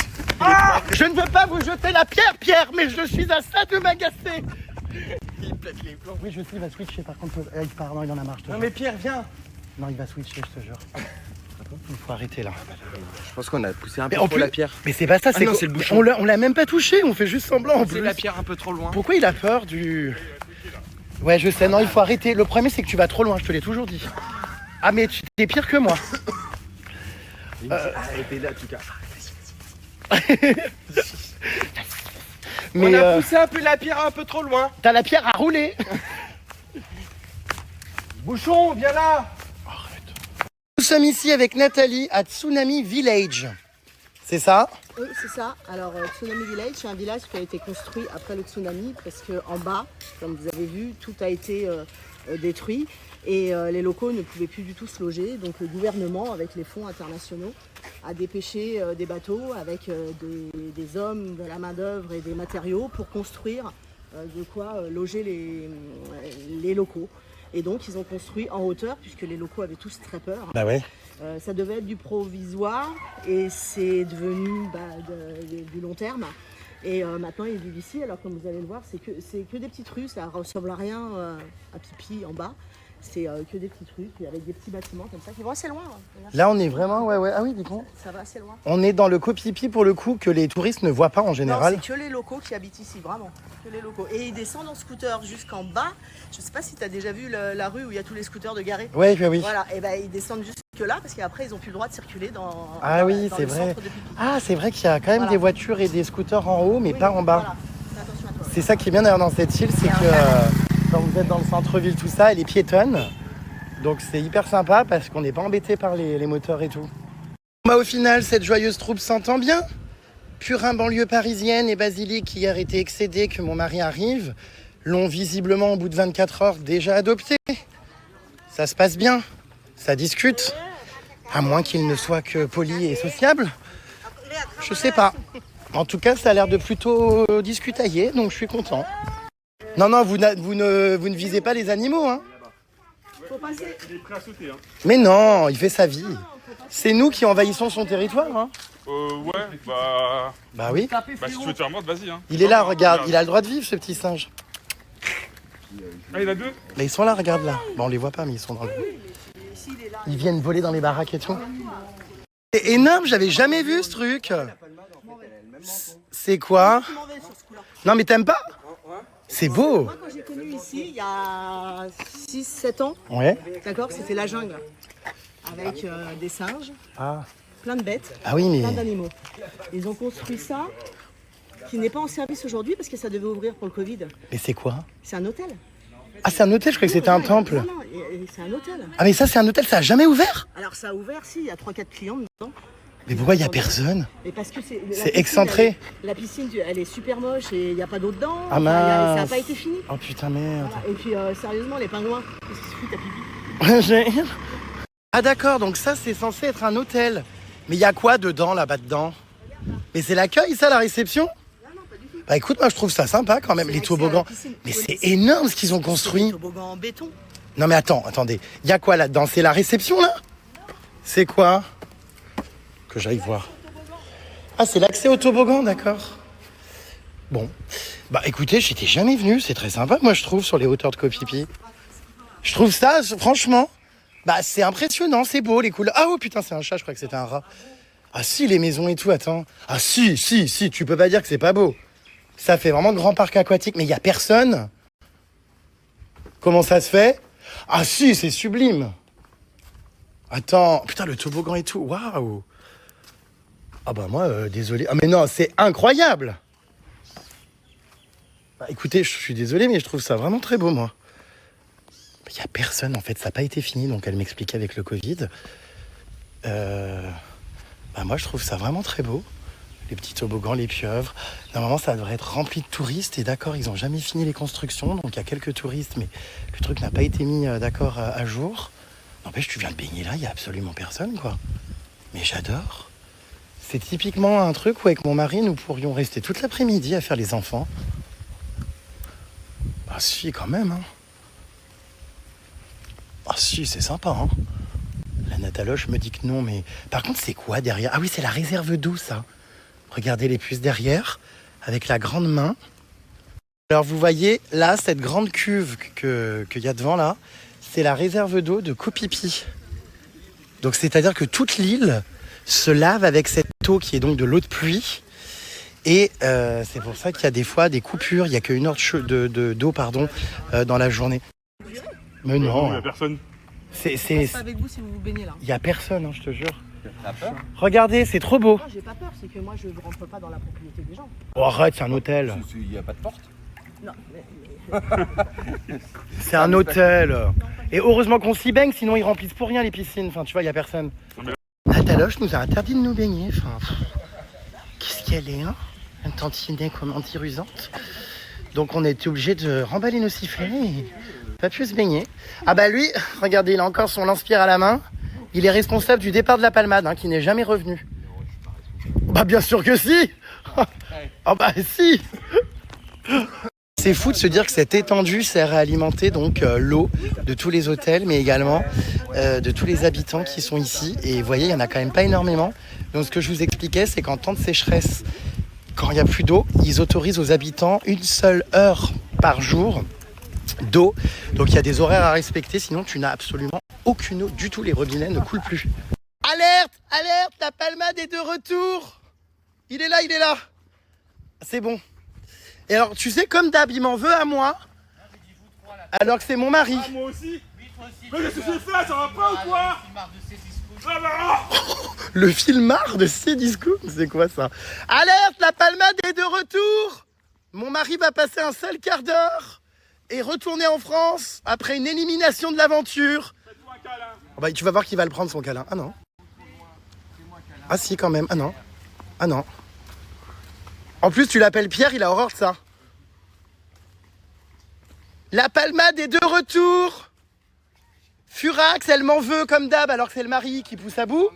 je ne veux pas vous jeter la pierre, mais je suis à ça de m'agacer. Il pète les plombs. Oui, je sais, il va switcher, par contre, il part, non, il en a marre, je te Non jure. mais Pierre, viens. Non, il va switcher, je te jure. Il faut arrêter là. Je pense qu'on a poussé un peu Mais en trop plus, la pierre. mais c'est pas ça, c'est non, qu'on- c'est le bouchon. on l'a même pas touché, on fait juste semblant en C'est plus. la pierre un peu trop loin. Pourquoi il a peur du... Ouais, je sais, non, il faut arrêter. Le problème, c'est que tu vas trop loin, je te l'ai toujours dit. Ah, mais tu es pire que moi. Arrêtez là, en tout cas. Mais On a poussé un peu la pierre un peu trop loin. t'as la pierre à rouler. Bouchon, viens là. Nous sommes ici avec Nathalie à Tsunami Village. C'est ça? Oui, c'est ça. Alors, Tsunami Village, c'est un village qui a été construit après le tsunami parce qu'en bas, comme vous avez vu, tout a été détruit et les locaux ne pouvaient plus du tout se loger. Donc, le gouvernement, avec les fonds internationaux, a dépêché des bateaux avec des hommes, de la main-d'œuvre et des matériaux pour construire de quoi loger les locaux. Et donc, ils ont construit en hauteur puisque les locaux avaient tous très peur. Bah ouais. Ça devait être du provisoire et c'est devenu du long terme. Et maintenant, il vit ici. Alors, comme vous allez le voir, c'est que des petites rues. Ça ressemble à rien à pipi en bas. C'est que des petits trucs, et avec des petits bâtiments comme ça qui vont assez loin. Hein. Là, on est vraiment, ouais. Ah oui, dis donc. Ça va assez loin. On est dans le Koh-Phi-Phi pour le coup que les touristes ne voient pas en général. Non, c'est que les locaux qui habitent ici, vraiment. Que les locaux. Et ils descendent en scooter jusqu'en bas. Je sais pas si tu as déjà vu la rue où il y a tous les scooters de garés. Oui, oui. Voilà, et ben ils descendent jusque là parce qu'après ils n'ont plus le droit de circuler dans. Ah oui, dans c'est le vrai. centre de Pipi. Ah, c'est vrai qu'il y a quand même Voilà. des voitures et des scooters en haut, mais Oui, pas en bas. Voilà. Fais attention à toi. C'est ça qui est bien d'ailleurs dans cette île, c'est que quand vous êtes dans le centre-ville, tout ça, elle est piétonne. Donc c'est hyper sympa parce qu'on n'est pas embêté par les moteurs et tout. Bah, au final, cette joyeuse troupe s'entend bien. Purin, banlieue parisienne et Basilique, qui hier était excédé que mon mari arrive, l'ont visiblement au bout de 24 heures déjà adopté. Ça se passe bien, ça discute. À moins qu'il ne soit que poli et sociable. Je sais pas. En tout cas, ça a l'air de plutôt discutailler, donc je suis content. Non, vous ne visez pas les animaux, hein. Faut passer. Il est prêt à sauter. Hein. Mais non, il fait sa vie. C'est nous qui envahissons son territoire, hein. Ouais, bah. Bah oui. Bah, si tu veux te faire mordre, vas-y. Hein. Il est là, regarde, il a le droit de vivre, ce petit singe. Ah, il a 2. Là, ils sont là, regarde là. Bon, on les voit pas, mais ils sont dans le... Ils viennent voler dans les baraques et tout. C'est énorme, j'avais jamais vu ce truc. C'est quoi? Non, mais t'aimes pas? C'est beau. Moi, quand j'ai connu ici, il y a 6-7 ans, Ouais. d'accord, c'était la jungle. Avec des singes, Ah, plein de bêtes, ah oui, plein mais... d'animaux. Ils ont construit ça, qui n'est pas en service aujourd'hui parce que ça devait ouvrir pour le Covid. Mais c'est quoi? C'est un hôtel. Ah, c'est un hôtel, je croyais que c'était un Non, temple. Non, c'est un hôtel. Ah, mais ça, c'est un hôtel, ça a jamais ouvert? Alors ça a ouvert, si, il y a 3-4 clients dedans. Mais pourquoi il y a personne? Mais parce que c'est excentré. La piscine, elle est super moche et il n'y a pas d'eau dedans. Ah, Enfin, ça n'a mince. pas été fini. Oh putain, merde. Voilà. Et puis sérieusement, les pingouins, qu'est-ce qu'ils se foutent à pipi? Ah d'accord, donc ça c'est censé être un hôtel. Mais il y a quoi dedans là-bas dedans? Mais c'est l'accueil ça, la réception? Bah écoute, moi je trouve ça sympa quand même, C'est les l'accès à la toboggans. piscine. Mais Oui, c'est énorme ce qu'ils ont Des construit. toboggans en béton. Non mais attendez. Il y a quoi là-dedans? C'est la réception là? C'est quoi? Que j'aille voir. Ah c'est l'accès au toboggan, d'accord. Bon. Bah écoutez, j'étais jamais venu, c'est très sympa moi je trouve sur les hauteurs de Koh-Phi-Phi. Je trouve ça, franchement... Bah c'est impressionnant, c'est beau les couleurs. Ah oh putain c'est un chat, je crois que c'était un rat. Ah si les maisons et tout, attends. Ah si, tu peux pas dire que c'est pas beau. Ça fait vraiment grand parc aquatique, mais il y a personne. Comment ça se fait? Ah si, c'est sublime. Attends, putain le toboggan et tout, waouh. Ah bah moi, désolé. Ah mais non, c'est incroyable. Bah écoutez, je suis désolé, mais je trouve ça vraiment très beau moi. Il n'y a personne, en fait, ça n'a pas été fini, donc elle m'expliquait avec le Covid. Bah moi, je trouve ça vraiment très beau. Les petits toboggans, les pieuvres. Normalement, ça devrait être rempli de touristes, et d'accord, ils n'ont jamais fini les constructions, donc il y a quelques touristes, mais le truc n'a pas été mis d'accord à jour. N'empêche, tu viens de baigner là, il n'y a absolument personne, quoi. Mais j'adore. C'est typiquement un truc où, avec mon mari, nous pourrions rester toute l'après-midi à faire les enfants. Ah si, quand même, hein. Ah si, c'est sympa, hein. La Nataloche me dit que non, mais... Par contre, c'est quoi derrière? Ah oui, c'est la réserve d'eau, ça. Regardez les puces derrière, avec la grande main. Alors, vous voyez, là, cette grande cuve qu'il y a devant, là, c'est la réserve d'eau de Koh-Phi-Phi. Donc, c'est-à-dire que toute l'île se lave avec cette eau qui est donc de l'eau de pluie. Et c'est pour ça qu'il y a des fois des coupures. Il n'y a qu'une heure d'eau dans la journée. Mais Il non. n'y a personne. C'est pas avec vous si vous vous baignez là. Il n'y a personne, hein, je te jure. T'as peur? Regardez, c'est trop beau. Non, j'ai pas peur, c'est que moi je ne rentre pas dans la propriété des gens. Oh, arrête, c'est un hôtel. Il n'y a pas de porte? Non, C'est un hôtel. Et heureusement qu'on s'y baigne, sinon ils remplissent pour rien les piscines. Enfin, tu vois, il n'y a personne. Nataloche nous a interdit de nous baigner. Enfin, qu'est-ce qu'elle est, hein? Un tantinet, comment dire, usante. Donc on a été obligé de remballer nos sifflets et pas pu se baigner. Ah bah lui, regardez, il a encore son lance-pierre à la main. Il est responsable du départ de la palmade, hein, qui n'est jamais revenu. Bah bien sûr que si. Ah bah si. C'est fou de se dire que cette étendue sert à alimenter donc l'eau de tous les hôtels, mais également de tous les habitants qui sont ici. Et vous voyez, il n'y en a quand même pas énormément. Donc ce que je vous expliquais, c'est qu'en temps de sécheresse, quand il n'y a plus d'eau, ils autorisent aux habitants une seule heure par jour d'eau. Donc il y a des horaires à respecter, sinon tu n'as absolument aucune eau du tout. Les robinets ne coulent plus. Alerte, alerte, la palmade est de retour. Il est là, il est là. C'est bon. Et alors, tu sais, comme d'hab, il m'en veut à moi, alors que c'est mon mari. Ah, moi aussi. Mais qu'est-ce que j'ai fait? Ça va pas ou quoi? Ah bah. Le filmard de Cdisco, c'est quoi ça? Alerte, la palmade est de retour. Mon mari va passer un seul quart d'heure et retourner en France après une élimination de l'aventure. Faites-moi un câlin. Oh bah, tu vas voir qu'il va le prendre son câlin. Ah non. Ah si, quand même. Ah non. Ah non. En plus, tu l'appelles Pierre, il a horreur de ça. La palmade est de retour. Furax, elle m'en veut comme d'hab alors que c'est le mari qui pousse à bout.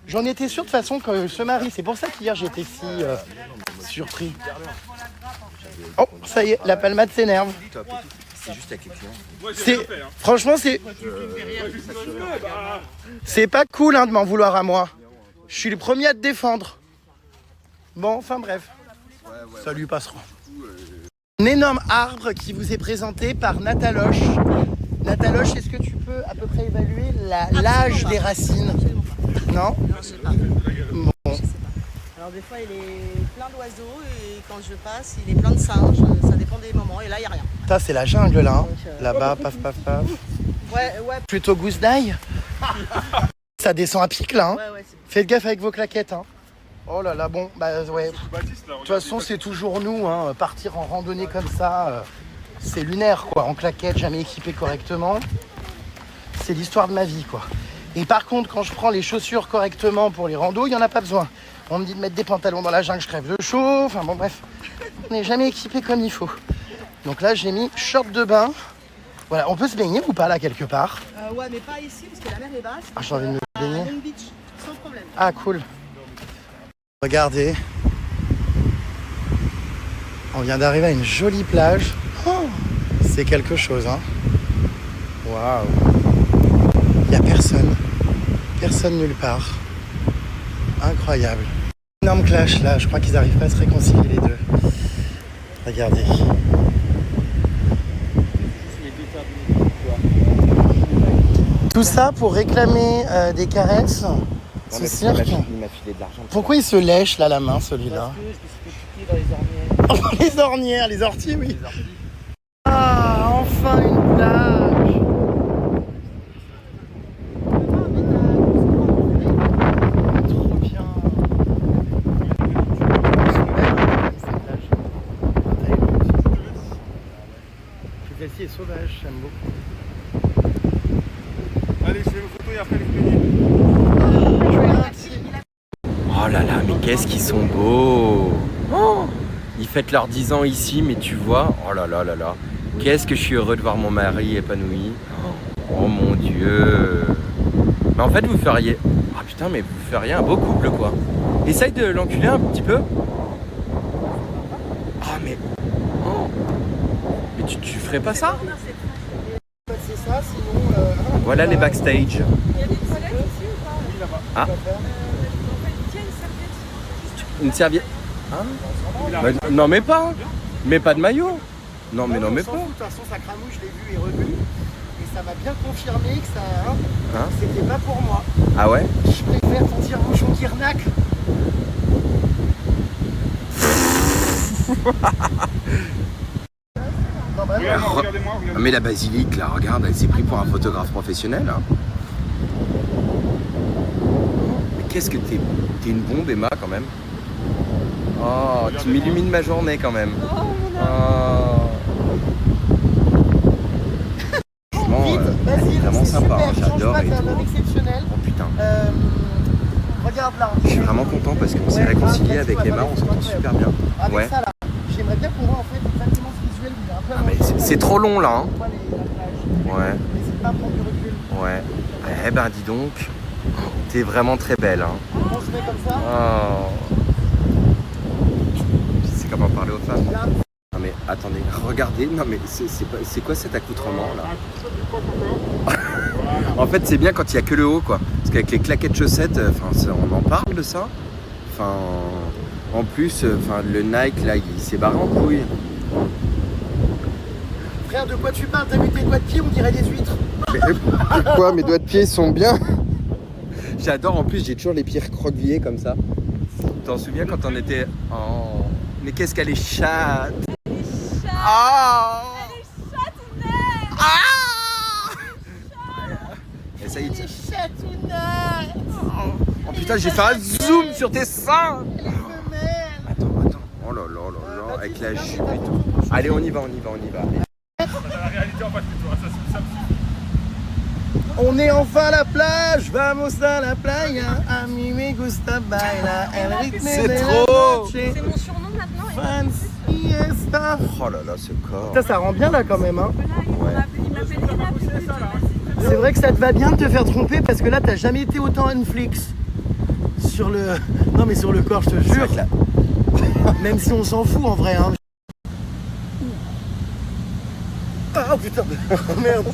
J'en étais sûr de toute façon que ce mari, c'est pour ça qu'hier j'étais si surpris. Oh, ça y est, la palmade s'énerve. C'est juste avec les clients. Moi, j'ai C'est, rien fait, hein. franchement, c'est pas cool hein, de m'en vouloir à moi. Je suis le premier à te défendre. Bon, enfin bref. Ça lui passera. Un énorme arbre qui vous est présenté par Nataloche. Nataloche, est-ce que tu peux à peu près évaluer l'âge des racines? Absolument pas. Non? Non, je sais pas. Bon. Je sais pas. Alors des fois il est plein d'oiseaux et quand je passe il est plein de singes, ça dépend des moments et là il n'y a rien. Ça, c'est la jungle là. Hein. Donc, Là-bas, paf, paf, paf. Ouais, ouais, Plutôt gousse d'ail. Ça descend à pic là. Hein. ouais, c'est Faites gaffe avec vos claquettes. Hein. Oh là là, bon, bah ouais. Baptiste, là, De toute façon, c'est toujours nous, hein, partir en randonnée comme ça, c'est lunaire, quoi. En claquette, jamais équipé correctement. C'est l'histoire de ma vie, quoi. Et par contre, quand je prends les chaussures correctement pour les randos, il n'y en a pas besoin. On me dit de mettre des pantalons dans la jungle, je crève de chaud. Enfin bon, bref. On n'est jamais équipé comme il faut. Donc là, j'ai mis short de bain. Voilà, on peut se baigner ou pas, là, quelque part? ouais, mais pas ici parce que la mer est basse. Ah, j'ai envie de me À baigner. Long Beach, sans problème. Ah, cool. Regardez. On vient d'arriver à une jolie plage. Oh, c'est quelque chose, hein. Waouh. Il n'y a personne. Personne nulle part. Incroyable. Énorme clash, là. Je crois qu'ils n'arrivent pas à se réconcilier, les deux. Regardez. Tout ça pour réclamer des caresses. Ce cirque. Il m'a filé de l'argent. Pourquoi il se lèche là la main, celui-là? Parce que je me suis fait piquer dans les ornières. Les ornières, les orties, oui. Ah, enfin une plage. Trop bien. Celle-ci est sauvage, j'aime beaucoup. Allez, je fais une photo et après les pénibles. Oh là là, mais qu'est-ce qu'ils sont beaux! Oh, ils fêtent leurs 10 ans ici, mais tu vois, oh là là là là, qu'est-ce que je suis heureux de voir mon mari épanoui. Oh mon Dieu! Mais en fait, vous feriez... Ah putain, mais vous feriez un beau couple, quoi. Essaye de l'enculer un petit peu. Ah mais... Oh. Mais tu ferais pas ça? C'est ça, sinon... Voilà les backstage. Il y a des toilettes ici ou pas? Ah, Tiens, une serviette. une serviette. Hein? Bah, non mais pas. Mais pas de maillot. Non mais non mais pas. De toute façon, ça cramouille, je l'ai vu et revu. Et ça m'a bien confirmé que ça... Hein? C'était pas pour moi. Ah ouais? Je préfère ton tire-bouchon qui renacle. Non, bah, Regardez-moi, regardez-moi, regardez-moi. Mais la basilique là, regarde, elle s'est prise pour un photographe professionnel. Mais qu'est-ce que t'es une bombe Emma quand même. Oh, tu m'illumines ma journée quand même. Oh. Franchement, vite, elle est vas-y, vraiment c'est sympa, hein, super, change j'adore pas, et t'es un tout. homme exceptionnel. Oh putain. Regarde là. Je suis vraiment content parce qu'on s'est réconcilié avec Emma, on s'entend super bien. Avec Ouais. ça là, j'aimerais bien qu'on voit en fait exactement ce visuel. Il est un peu Ah, mais c'est trop long là, hein. On voit la plage. Ouais, N'hésite pas à prendre du recul. ouais. Eh ben dis donc, t'es vraiment très belle, hein. On se met comme ça. Oh. Tu sais comment parler aux femmes? Non mais attendez, regardez, non mais c'est quoi cet accoutrement là? En fait c'est bien quand il y a que le haut quoi, parce qu'avec les claquettes chaussettes, on en parle de ça. Enfin, en plus, le Nike là, il s'est barré en couille. Frère, de quoi tu parles? T'as vu tes doigts de pied, on dirait des huîtres. Mais quoi, mes doigts de pied sont bien. J'adore, en plus j'ai toujours les pieds recroquevillés comme ça. Tu t'en souviens quand on était en... Mais qu'est-ce qu'elle est chatte. Elle est chatte. Oh. Elle est chatounette. Ah. Et ça y est. Oh putain, j'ai fait un zoom sur tes seins. Attends. Oh là là, avec la jupe et tout. Allez, on y va. La réalité en face de toi, ça me suffit. On est enfin à la plage, vamos a la playa, a mí me gusta bailar, el ritmo C'est de la trop. noche. C'est mon surnom maintenant. Fancy esta. Oh là là, ce corps. Putain, ça rend bien là quand même, hein. Il m'appelle Lina. C'est vrai que ça te va bien de te faire tromper parce que là t'as jamais été autant Netflix. Sur le... Non mais sur le corps, je te jure. Même si on s'en fout en vrai, hein. Ah putain, oh, merde.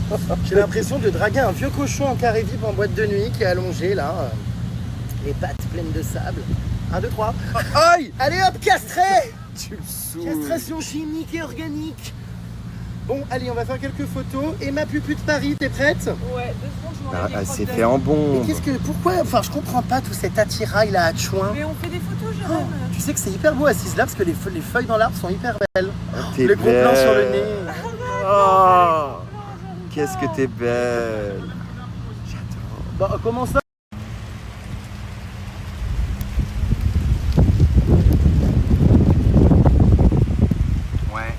J'ai l'impression de draguer un vieux cochon en carré vip en boîte de nuit qui est allongé là. Les pattes pleines de sable. 1, 2, 3. Aïe. Allez hop, castré. Tu me saoules. Castration chimique et organique. Bon, allez, on va faire quelques photos. Et ma pupu de Paris, t'es prête? Ouais, 2 secondes, je m'enlève les Elle crottes s'est d'œil. fait en Mais bombe. qu'est-ce que... Pourquoi... Enfin, je comprends pas tout cet attirail là à chouin. Mais on fait des photos, Oh, Jérôme. tu sais que c'est hyper beau assise là parce que les feuilles dans l'arbre sont hyper belles. T'es Le gros plan sur le belle. nez. Oh, qu'est-ce que t'es belle. Bon, comment ça? Ouais.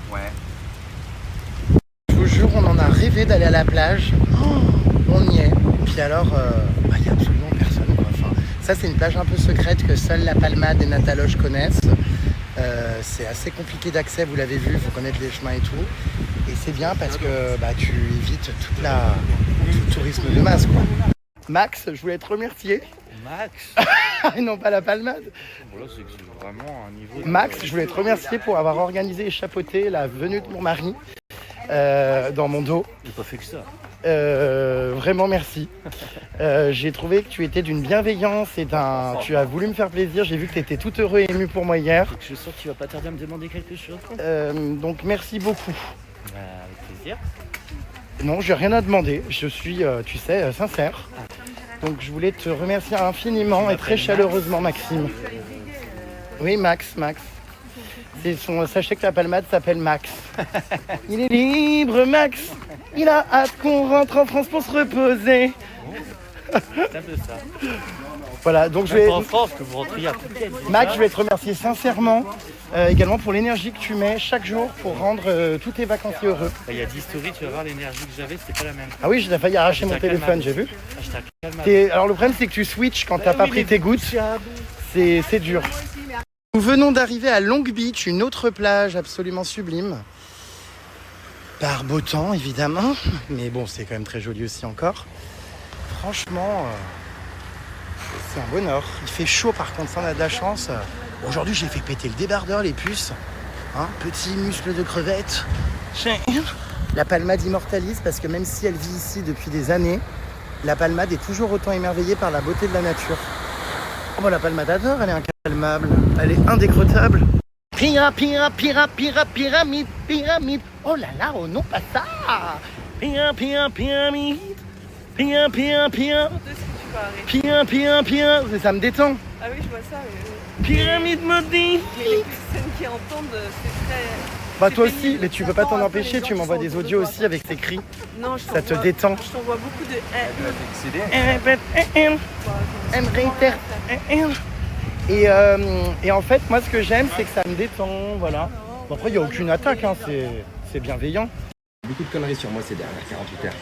Je vous jure, on en a rêvé d'aller à la plage. Oh, on y est. Puis alors, il n'y a absolument personne, quoi. Enfin, ça, c'est une plage un peu secrète que seule la Palmade et Nataloche connaissent. C'est assez compliqué d'accès, vous l'avez vu, il faut connaître les chemins et tout. Et c'est bien parce que tu évites tout le tourisme de masse, quoi. Max, je voulais te remercier. Max. Et non pas la Palmade. Voilà, c'est que c'est vraiment un niveau. Max, je voulais te remercier pour avoir organisé et chapeauté la venue de mon mari dans mon dos. J'ai pas fait que ça. Vraiment merci. J'ai trouvé que tu étais d'une bienveillance et tu as voulu me faire plaisir. J'ai vu que tu étais tout heureux et ému pour moi hier. Je sens que tu vas pas tarder à me demander quelque chose. Donc merci beaucoup. Avec plaisir. Non, j'ai rien à demander. Je suis, tu sais, sincère. Donc je voulais te remercier infiniment et très chaleureusement, Maxime. Oui, Max. Sachez que la Palmade s'appelle Max. Il est libre, Max. Il a hâte qu'on rentre en France pour se reposer. C'est un peu ça. Voilà, donc je Même vais... pas en France, que vous rentriez à Phuket. Max, je vais te remercier sincèrement également pour l'énergie que tu mets chaque jour pour rendre tous tes vacanciers heureux. Il y a 10 stories, tu vas voir l'énergie que j'avais, c'était pas la même. Ah oui, j'ai failli arracher mon J'étais à téléphone, Calmade. j'ai vu. J'étais à Calmade. Alors le problème c'est que tu switches quand t'as pas pris tes gouttes. C'est dur. Nous venons d'arriver à Long Beach, une autre plage absolument sublime. Par beau temps évidemment, mais bon c'est quand même très joli aussi encore. Franchement, c'est un bonheur. Il fait chaud par contre, ça on a de la chance. Aujourd'hui j'ai fait péter le débardeur, les puces. Hein, petit muscle de crevette. La Palmade immortalise parce que même si elle vit ici depuis des années, la Palmade est toujours autant émerveillée par la beauté de la nature. Oh bah la Palmade adore, elle est incalmable, elle est indécrottable. Pyramide. Oh là là, oh non, pas ça. Pyramide. Ça me détend. Ah oui, je vois ça. Pyramide maudite. Les personnes qui entendent, c'est très... Bah toi aussi, mais tu peux pas t'en empêcher, tu m'envoies des audios aussi avec tes cris. Non, Ça te détend. Je t'envoie beaucoup de... Et en fait, moi, ce que j'aime, c'est que ça me détend, voilà. Bon, après, il n'y a aucune attaque, hein, c'est bienveillant. Beaucoup de conneries sur moi ces dernières 48 heures.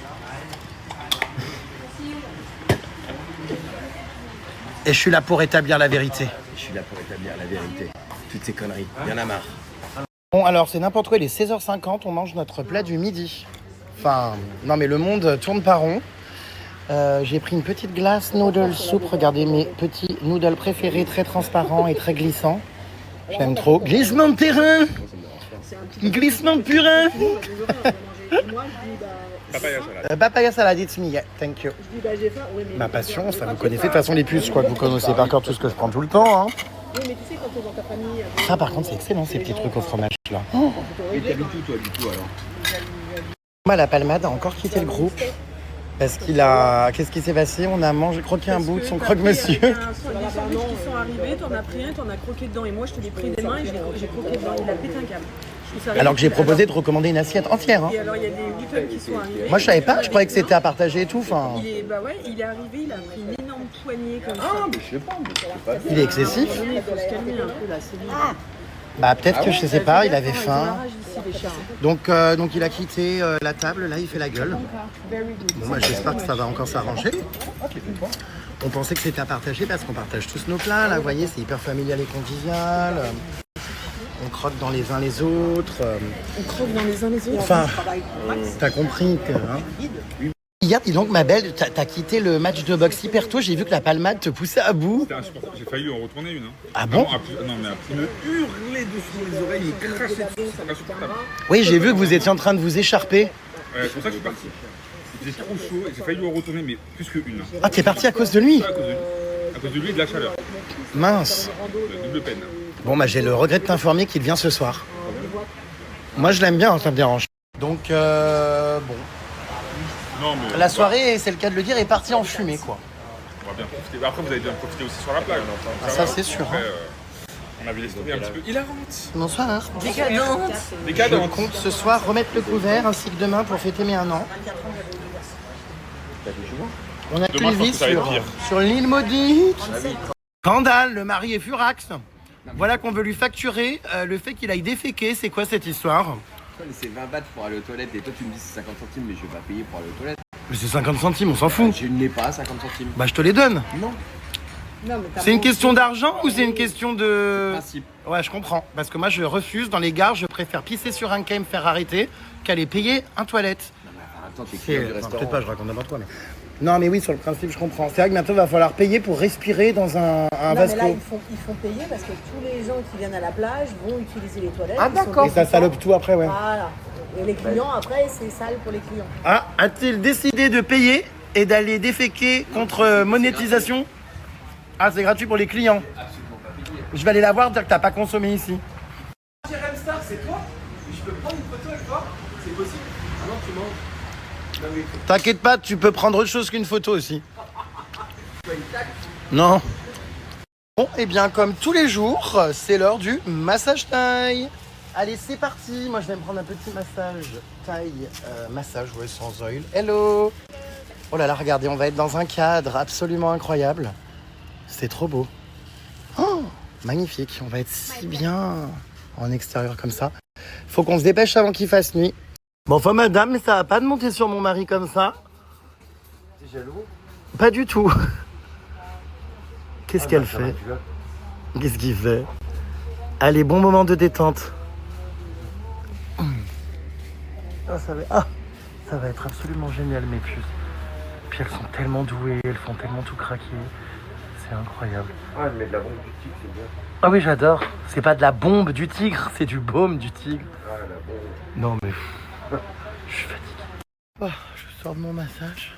Et je suis là pour établir la vérité. Je suis là pour établir la vérité. Toutes ces conneries, y en a marre. Bon, alors, c'est n'importe quoi, il est 16h50, on mange notre plat du midi. Enfin, non, mais le monde tourne pas rond. J'ai pris une petite glace noodle soup. Regardez mes petits noodles préférés, très transparents et très glissants. J'aime trop. Glissement de terrain. Glissement de purin. Papaya salade, it's me, yeah, thank you. Ma passion, ça vous connaissez. De toute façon, les puces, je crois que vous connaissez par cœur tout ce que je prends tout le temps. Hein. Ça, par contre, c'est excellent, ces petits trucs au fromage là. Et t'habites où toi du coup alors? La palmade a encore quitté le groupe. Parce qu'il a... Qu'est-ce qui s'est passé? On a mangé, croqué un bout de son croque-monsieur. Il y a des sandwichs qui sont arrivés, t'en as pris un, t'en as croqué dedans. Et moi, je te l'ai pris des mains et j'ai croqué dedans. Il a pété un câble. Alors que j'ai proposé de recommander une assiette entière. Hein. Et alors, il y a des Wootons qui sont arrivés. Moi, je savais pas, je croyais que c'était à partager et tout. Enfin... Bah ouais, il est arrivé, il a pris une énorme poignée comme ça. mais je sais pas. Il est excessif. Il faut se calmer un peu là, c'est bien. Bah peut-être que je sais pas, il avait faim. Ici, les chats. Donc il a quitté la table, là il fait la gueule. Bon bah j'espère que ça va encore s'arranger. On pensait que c'était à partager parce qu'on partage tous nos plats, là vous voyez c'est hyper familial et convivial. On croque dans les uns les autres. On croque dans les uns les autres. Enfin, t'as compris que... Hein. Hier, dis donc ma belle, t'as quitté le match de boxe hyper tôt, j'ai vu que la palmade te poussait à bout. C'était insupportable. J'ai failli en retourner une. Hein. Ah bon? Non, mais il me hurlait dessous les oreilles, il crachait dessus, c'est insupportable. Oui, j'ai vu que vous étiez en train de vous écharper. C'est pour ça que je suis parti. Il faisait trop chaud et j'ai failli en retourner, mais plus qu'une. Ah, t'es parti à cause de lui? À cause de lui et de la chaleur. Mince. Double peine. Bon, bah j'ai le regret de t'informer qu'il vient ce soir. Moi, je l'aime bien, ça me dérange. Donc, bon. Non, mais La soirée, c'est le cas de le dire, est partie en fumée, quoi. on va bien profiter. Après, vous avez bien profité aussi sur la plage. Ah, ça, c'est sûr. Après, on avait laissé tomber un petit peu. Il a honte. Bonsoir. Décadente. Les Je cadres. compte ce soir remettre le couvert ainsi que demain pour fêter mes 1 an. On a Demain, je pense suivi que ça va être pire. sur l'île maudite. Scandale, le mari est furax. Voilà qu'on veut lui facturer le fait qu'il aille déféquer. C'est quoi cette histoire? C'est 20 bahts pour aller aux toilettes et toi tu me dis c'est 50 centimes mais je vais pas payer pour aller aux toilettes. Mais c'est 50 centimes, on s'en fout. Je n'ai pas 50 centimes. Bah je te les donne. Non. C'est une question d'argent ou c'est une question de... Principe. Ouais, je comprends. Parce que moi, je refuse. Dans les gares, je préfère pisser sur un quai et me faire arrêter qu'aller payer un toilette. Non, mais attends, t'es C'est... client du enfin, restaurant. peut-être pas, je raconte n'importe quoi. Mais... Non, mais oui, sur le principe, je comprends. C'est vrai que bientôt, il va falloir payer pour respirer dans un Non, mais vase là, clos. ils font payer parce que tous les gens qui viennent à la plage vont utiliser les toilettes. Ah, Ils sont d'accord. Et ça contents. salope tout après, ouais. Voilà. Et les clients, après, c'est sale pour les clients. Ah, a-t-il décidé de payer et d'aller déféquer contre monétisation? Ah, c'est gratuit pour les clients. Je vais aller la voir, dire que t'as pas consommé ici. Jérém Star, c'est toi? Je peux prendre une photo avec toi? C'est possible? Ah non, tu mens. Non, mais T'inquiète pas, tu peux prendre autre chose qu'une photo aussi. Non. Bon, et bien comme tous les jours, c'est l'heure du massage taille. Allez, c'est parti. Moi, je vais me prendre un petit massage taille, massage ouais, sans oil. Hello. Oh là là, regardez, on va être dans un cadre absolument incroyable. C'est trop beau. Oh, magnifique. On va être si bien en extérieur comme ça. Faut qu'on se dépêche avant qu'il fasse nuit. Bon, enfin, madame, mais ça va pas de monter sur mon mari comme ça. T'es jaloux? Pas du tout. Qu'est-ce qu'elle fait? Qu'est-ce qu'il fait? Allez, bon moment de détente. Ça va être absolument génial, mes puces. Puis elles sont tellement douées, elles font tellement tout craquer. C'est incroyable. Ah, elle met de la bombe du tigre, c'est bien. Ah oui, j'adore. C'est pas de la bombe du tigre, c'est du baume du tigre. Ah, la bombe. Non, mais je suis fatigué. Oh, je sors de mon massage.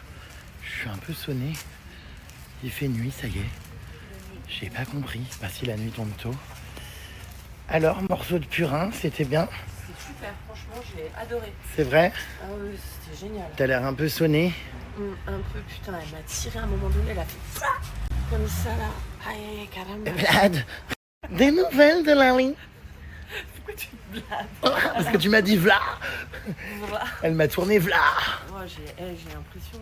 Je suis un peu sonné. Il fait nuit, ça y est. J'ai pas compris. Bah si la nuit tombe tôt. Alors, morceau de purin, c'était bien. C'est super, franchement, j'ai adoré. C'est vrai? Ah oui, c'était génial. T'as l'air un peu sonné. Un peu, putain, elle m'a tiré à un moment donné, elle a fait comme ça là. Aïe, caramba. Vlad, des nouvelles de Lali? Pourquoi tu blades? Parce que tu m'as dit Vla. Voilà. Elle m'a tourné Vla. Moi, j'ai l'impression,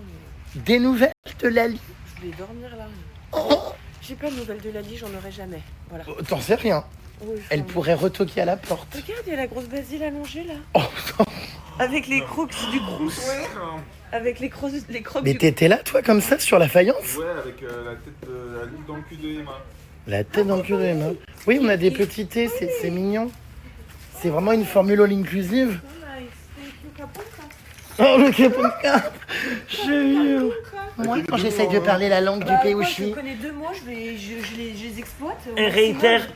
Des nouvelles de Lali? je vais dormir là. Oh, J'ai pas de nouvelles de Lali, j'en aurai jamais. Voilà. t'en sais rien. Oui, Elle pourrait retoquer à la porte. Regarde, il y a la grosse Basile allongée là. Oh, non. Avec les crocs du crous. Avec les crocs Mais du t'étais là, toi, comme ça, sur la faïence? Ouais, avec la tête, la loupe dans le cul de Emma. La tête dans le cul de Emma. Oui, on a des petits thés, c'est mignon. C'est vraiment une formule all inclusive. Oh, le capoca. Je moi, quand j'essaye de parler la langue du pays où je Je suis, connais 2 mots, je les exploite. elle réitère.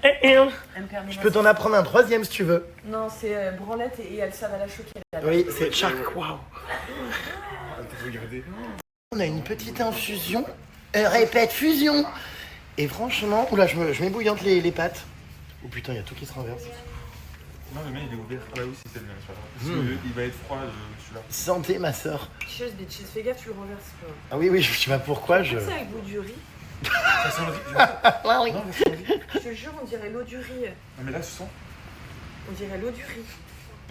Je peux t'en as. apprendre un troisième si tu veux. Non, c'est branlette et elle, ça va la choquer. Oui, c'est chaque. Waouh. On a une petite infusion. Répète, fusion. Et franchement, oula, je m'ébouillante les pattes. Oh putain, il y a tout qui se renverse. Non, le mien il est ouvert. Ah bah oui, c'est le mien, c'est pas grave. Parce que il va être froid celui-là. Santé, ma sœur. Cheers, bitches. Fais gaffe, tu le renverses pas. Ah oui, je sais pas pourquoi je. C'est avec l'eau du riz. Ça sent le riz. Non, mais c'est le riz. Je te jure, on dirait l'eau du riz. Non, mais là, tu sens. On dirait l'eau du riz.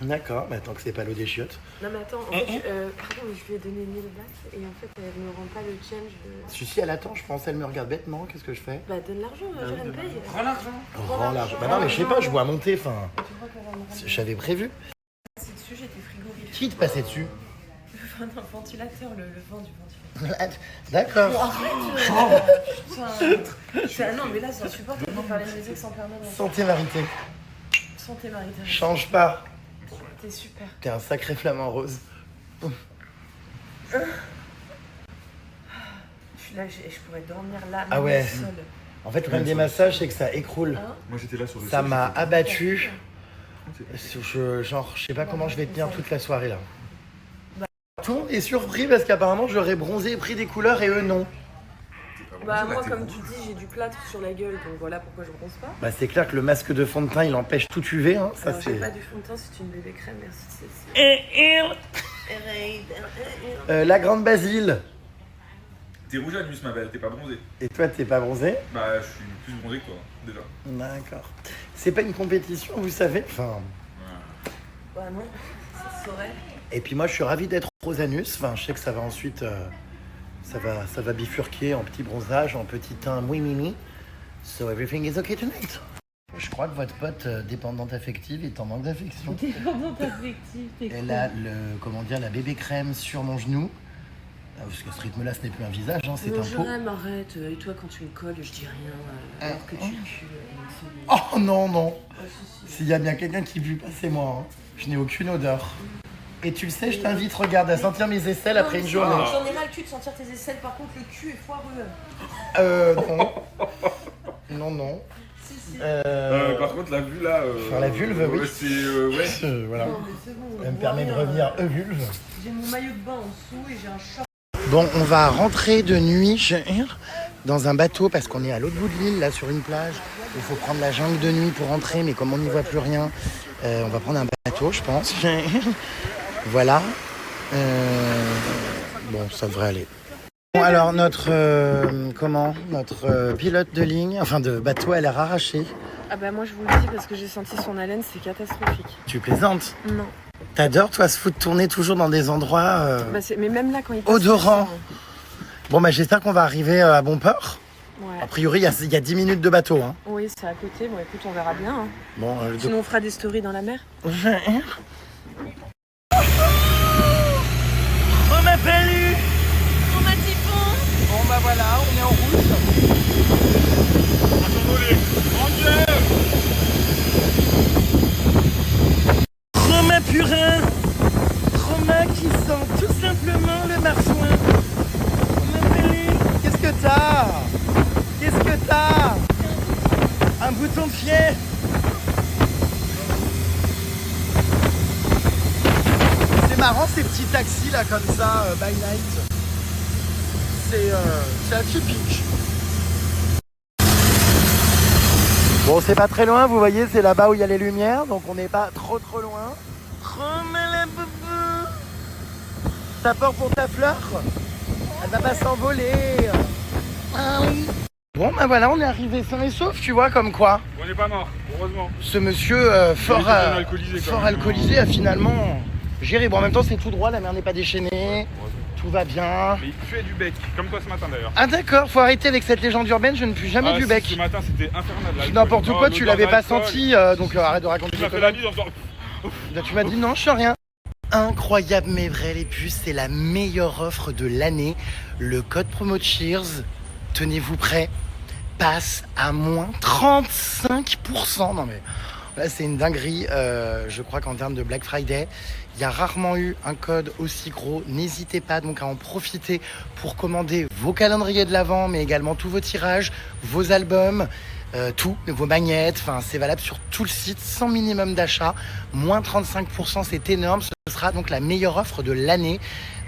D'accord, mais attends que c'est pas l'eau des chiottes. Non mais attends, en fait, pardon, mais je lui ai donné 1000 bahts et en fait elle me rend pas le change. Si, elle attend, je pense, elle me regarde bêtement, qu'est-ce que je fais? Bah donne l'argent, je me paye. Prends l'argent. Rends l'argent. Bah non, mais je sais pas, je vois monter, enfin. Tu crois qu'elle va me rendre? J'avais prévu. C'est dessus, j'étais frigorifique. Qui te passait dessus? Le ventilateur, le vent du ventilateur. D'accord. Putain. Non mais là c'est insupportable de parler de musique sans permanence. Santé, Marité. Santé Marie-Thérèse. Change pas. T'es super. T'es un sacré flamant rose. Je suis là, je pourrais dormir là, Ah ouais. au sol. En fait, le problème des massages, c'est que ça écroule. Hein? Moi j'étais là sur le Ça sol, m'a j'étais- abattu. Je sais pas comment je vais tenir toute la soirée là. Tout le monde est surpris parce qu'apparemment j'aurais bronzé et pris des couleurs et eux non. Bah moi comme tu dis, j'ai du plâtre sur la gueule, donc voilà pourquoi je bronze pas. Bah c'est clair que le masque de fond de teint il empêche tout UV, hein. Ça Alors, j'ai c'est. pas du fond de teint, c'est une bébé crème, merci Cécile. La grande Basile. T'es rouge à Nus, ma belle, t'es pas bronzée. Et toi t'es pas bronzé? Bah, je suis plus bronzé que toi, déjà. D'accord. C'est pas une compétition, vous savez. Enfin. Bah non, ça saurait. Et puis moi je suis ravi d'être Rosanus. Enfin je sais que ça va ensuite. Ça va bifurquer en petit bronzage, en petit teint mouimimi. So everything is okay tonight. Je crois que votre pote dépendante affective est en manque d'affection. Dépendante affective, t'es Elle a la bébé crème sur mon genou. Parce que ce rythme-là, ce n'est plus un visage, hein, c'est un pot. Arrête. Et toi, quand tu me colles, je dis rien. Alors que tu cules. Oh non. S'il y a bien quelqu'un qui pue pas, c'est moi. Hein. Je n'ai aucune odeur. Et tu le sais, je t'invite, regarde, à sentir mes aisselles après une journée. J'en ai mal le cul de sentir tes aisselles, par contre, le cul est foireux. Non. Si. Par contre, la vue là. Enfin, la vulve, oui. C'est. Ouais. Voilà. Non, mais c'est bon. Elle me permet de revenir vulve. J'ai mon maillot de bain en dessous et j'ai un short. Bon, on va rentrer de nuit dans un bateau parce qu'on est à l'autre bout de l'île, là, sur une plage. Il faut prendre la jungle de nuit pour rentrer, mais comme on n'y voit plus rien, on va prendre un bateau, je pense. Voilà. Bon, ça devrait aller. Bon, alors, notre pilote de ligne, enfin de bateau, elle a arraché. Ah bah moi je vous le dis parce que j'ai senti son haleine, c'est catastrophique. Tu plaisantes? Non. T'adores, toi, se foutre tourner toujours dans des endroits Mais même là quand il passe. odorants. Bon, bah j'espère qu'on va arriver à bon port. Ouais. A priori, il y a 10 minutes de bateau. Hein. Oui, c'est à côté. Bon, écoute, on verra bien. Hein. Bon, Sinon, on fera des stories dans la mer. On m'appelle eu. On m'a dit bon. Bon, bah voilà, on est en route. Romain Purin. Romain qui sent tout simplement le marsouin. On m'appelle eu. Qu'est-ce que t'as? Un bouton de fier. C'est marrant ces petits taxis là comme ça, by night. C'est atypique. Bon, c'est pas très loin, vous voyez, c'est là-bas où il y a les lumières, donc on n'est pas trop loin. T'as peur pour ta fleur? Elle va pas s'envoler. Ah oui. Bon, ben voilà, on est arrivé sain et sauf, tu vois, comme quoi. On n'est pas mort, heureusement. Ce monsieur fort alcoolisé a finalement géré. Bon, en même temps, c'est tout droit, la mer n'est pas déchaînée, tout va bien. Mais il puait du bec, comme toi ce matin d'ailleurs. Ah d'accord, faut arrêter avec cette légende urbaine, je ne pue jamais du bec. Ce matin c'était infernal. Là, N'importe quoi, tu l'avais pas d'alcool. senti, donc arrête de raconter Tu m'as des fait la conneries. bise en faisant. Tu m'as dit non, je sens rien. Incroyable mais vrai les puces, c'est la meilleure offre de l'année. Le code promo Cheers, tenez-vous prêts, passe à moins 35%. Non mais là c'est une dinguerie, je crois qu'en termes de Black Friday, il y a rarement eu un code aussi gros. N'hésitez pas donc à en profiter pour commander vos calendriers de l'Avent, mais également tous vos tirages, vos albums, tout, vos magnettes, enfin c'est valable sur tout le site, sans minimum d'achat, moins 35%, c'est énorme, ce sera donc la meilleure offre de l'année,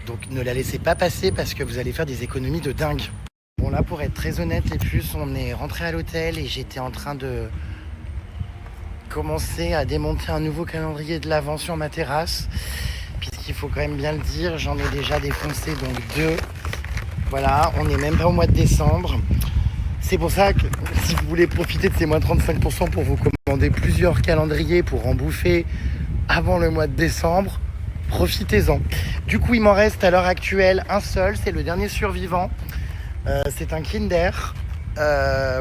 donc ne la laissez pas passer parce que vous allez faire des économies de dingue. Bon là pour être très honnête les puces, on est rentré à l'hôtel et j'étais en train de commencer à démonter un nouveau calendrier de l'Avent sur ma terrasse. Puisqu'il faut quand même bien le dire, j'en ai déjà défoncé donc 2. Voilà, on n'est même pas au mois de décembre. C'est pour ça que si vous voulez profiter de ces moins 35% pour vous commander plusieurs calendriers pour en bouffer avant le mois de décembre, profitez-en. Du coup, il m'en reste à l'heure actuelle un seul, c'est le dernier survivant. C'est un Kinder.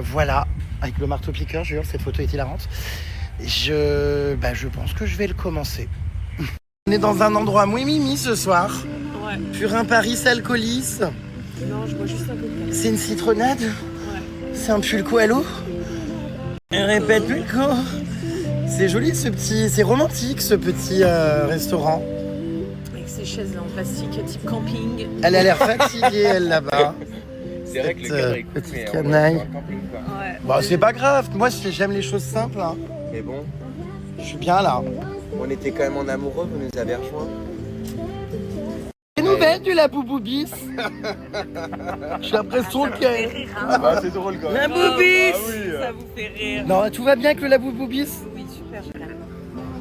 Voilà, avec le marteau-piqueur, je jure, cette photo est hilarante. Je pense que je vais le commencer. On est dans un endroit mouimimi ce soir. Ouais. Purin Paris Alcoolis. Non, je bois juste un peu de café. C'est une citronnade. C'est un pulco à l'eau. Répète pulco. C'est joli ce petit, c'est romantique ce petit restaurant. Avec ses chaises là en plastique type camping. Elle a l'air fatiguée elle là-bas. C'est vrai que le cadre est cool, petite mais on canaille. est sur un camping, quoi. Ouais. Bon, c'est pas grave. Moi j'aime les choses simples. Hein. Mais bon, Je suis bien là. on était quand même en amoureux, vous nous avez rejoints. Des nouvelles du Laboubis. J'ai l'impression que Ah, c'est drôle quand même. Laboubis. Ça vous fait rire. Non, tout va bien avec le Laboubis. Oui, super, j'aime.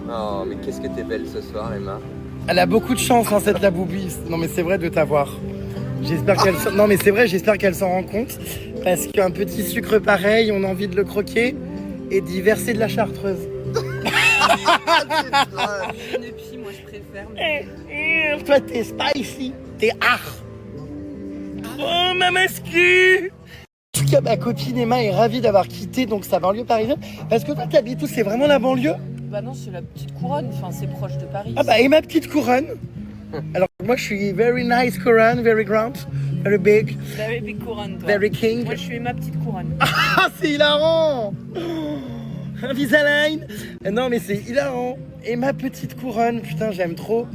Non, mais qu'est-ce que t'es belle ce soir, Emma. Elle a beaucoup de chance hein, cette Laboubis. Non mais c'est vrai de t'avoir. J'espère qu'elle non mais c'est vrai, j'espère qu'elle s'en rend compte parce qu'un petit sucre pareil, on a envie de le croquer et d'y verser de la chartreuse. Une pie, moi je préfère. Mais... Toi t'es spicy, t'es art. Oh ma mascu. En tout cas, ma copine Emma est ravie d'avoir quitté donc sa banlieue parisienne parce que toi t'habites où? C'est vraiment la banlieue? Bah non, c'est la petite couronne, enfin c'est proche de Paris. Ah bah et ma petite couronne. Alors moi je suis very nice couronne, very grand, very big, Very big couronne, toi. very king. Moi je suis ma petite couronne. Ah c'est hilarant. Invisalign. Non mais c'est hilarant. Et ma petite couronne, putain j'aime trop.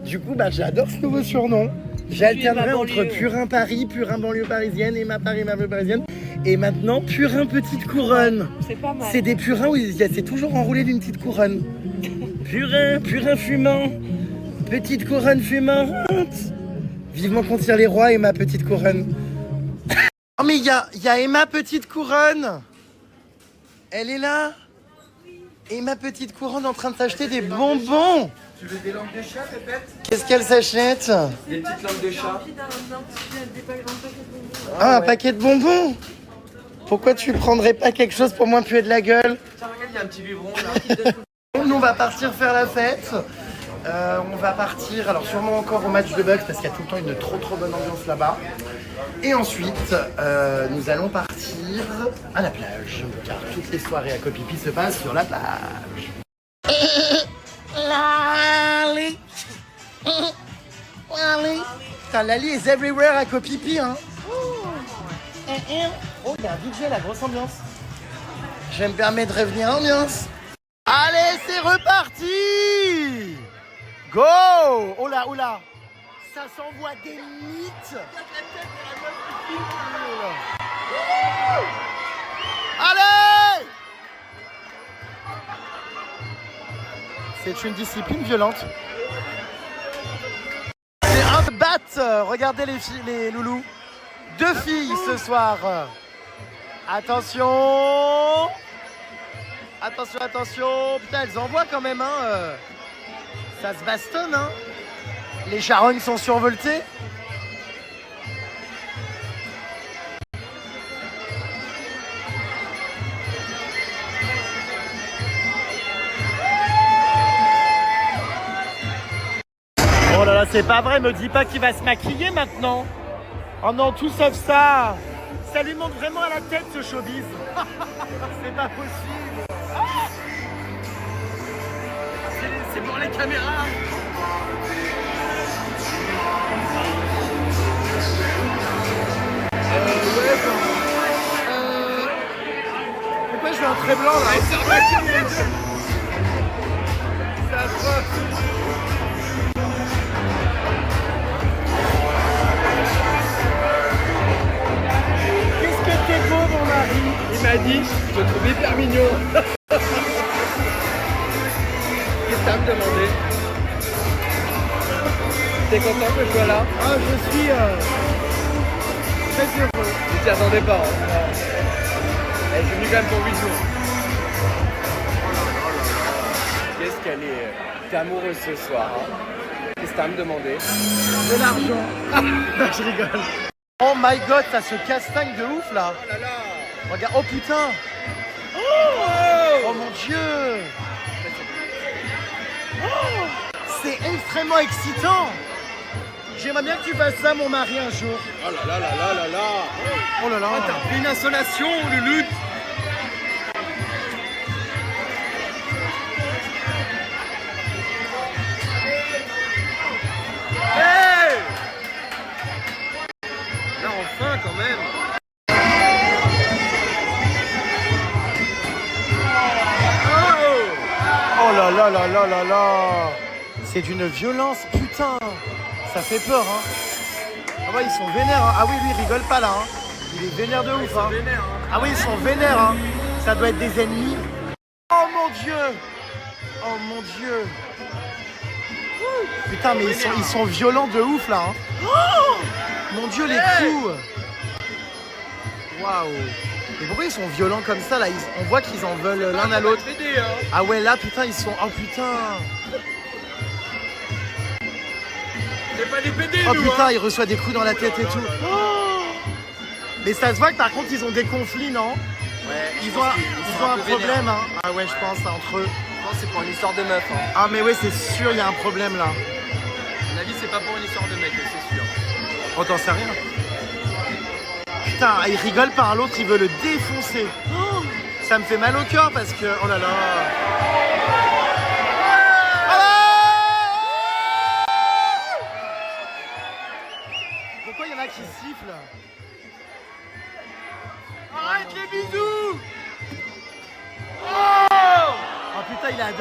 Du coup bah j'adore ce nouveau surnom. J'alternerai entre Purin Paris, Purin banlieue parisienne, Emma Paris, ma banlieue parisienne. Et maintenant Purin petite couronne. C'est pas mal. C'est des purins où c'est toujours enroulé d'une petite couronne. Purin fumant. Petite couronne fumante. Vivement qu'on tire les rois et ma petite couronne. Oh mais il y a Emma petite couronne. Elle est là. Et ma petite couronne en train de s'acheter des bonbons. Tu veux des langues de chat, Pépette? Qu'est-ce qu'elle s'achète? Des petites langues de chat? Ah, un paquet de bonbons. Pourquoi tu prendrais pas quelque chose pour moins puer de la gueule? Tiens, regarde, il y a un petit biberon là. Nous on va partir faire la fête. On va partir, alors sûrement encore au match de Bucks parce qu'il y a tout le temps une trop bonne ambiance là-bas. Et ensuite, nous allons partir à la plage, car toutes les soirées à Copipi se passent sur la plage. Lali. Putain, Lali is everywhere à Copipi, hein. Oh, il y a un DJ, la grosse ambiance. Je me permets de revenir à l'ambiance. Allez, c'est reparti! Go! Oh là, ça s'envoie des mythes. Allez! C'est une discipline violente. C'est un bat. Regardez les filles, les loulous. 2 filles ce soir. Attention! Attention. Putain, elles envoient quand même, hein. Ça se bastonne, hein. Les charognes sont survoltées. Oh là là, c'est pas vrai, me dis pas qu'il va se maquiller maintenant. Oh non, tout sauf ça. Ça lui monte vraiment à la tête ce showbiz. C'est pas possible. C'est pour les caméras. Pourquoi je fais un trait blanc là? C'est affreux. Qu'est-ce que t'es beau mon mari? Il m'a dit, je te trouve hyper mignon. Qu'est-ce que t'as à me demander? T'es content que je sois là? Ah, je suis très heureux. Tu t'y attendais pas, hein? Je suis venu quand même pour 8 jours. T'es amoureuse ce soir. Hein. Qu'est-ce que t'as à me demander? De l'argent. Je rigole. Oh my god, ça se castagne de ouf là. Oh là là. Regarde, oh putain. Oh mon dieu. Oh, c'est extrêmement excitant. J'aimerais bien que tu fasses ça, mon mari, un jour. Oh là là là là là là. Oh là là. Oh, t'as fait une insolation, le lutte. Hey! Là, enfin, quand même. Oh là là là là là là. C'est d'une violence, putain. Ça fait peur, hein. Ah ouais, ils sont vénères, hein. Ah oui, lui, il rigole pas, là, hein. Il est vénère de ouf, hein. Ah oui, ils sont vénères, hein. Ça doit être des ennemis. Oh mon dieu. Oh mon dieu. Putain, mais ils sont violents de ouf, là, hein. Oh mon dieu, les coups. Waouh. Mais pourquoi ils sont violents comme ça, là? On voit qu'ils en veulent l'un à l'autre. Ah ouais, là, putain, ils sont... Oh putain. C'est pas des PD, Oh nous, putain, hein. il reçoit des coups dans la tête et tout. Oh. Mais ça se voit que par contre ils ont des conflits, non? Ouais, Ils ont un problème, hein. Ah ouais, je pense, entre eux. Je pense que c'est pour une histoire de meuf. Hein. Ah mais ouais, c'est sûr, il y a un problème là. À mon avis, c'est pas pour une histoire de mec, c'est sûr. Oh, t'en sais rien. Putain, il rigole par l'autre, il veut le défoncer. Oh, ça me fait mal au cœur parce que... Oh là là. Pourquoi il y en a qui sifflent? Arrête les bisous. Oh putain, il est à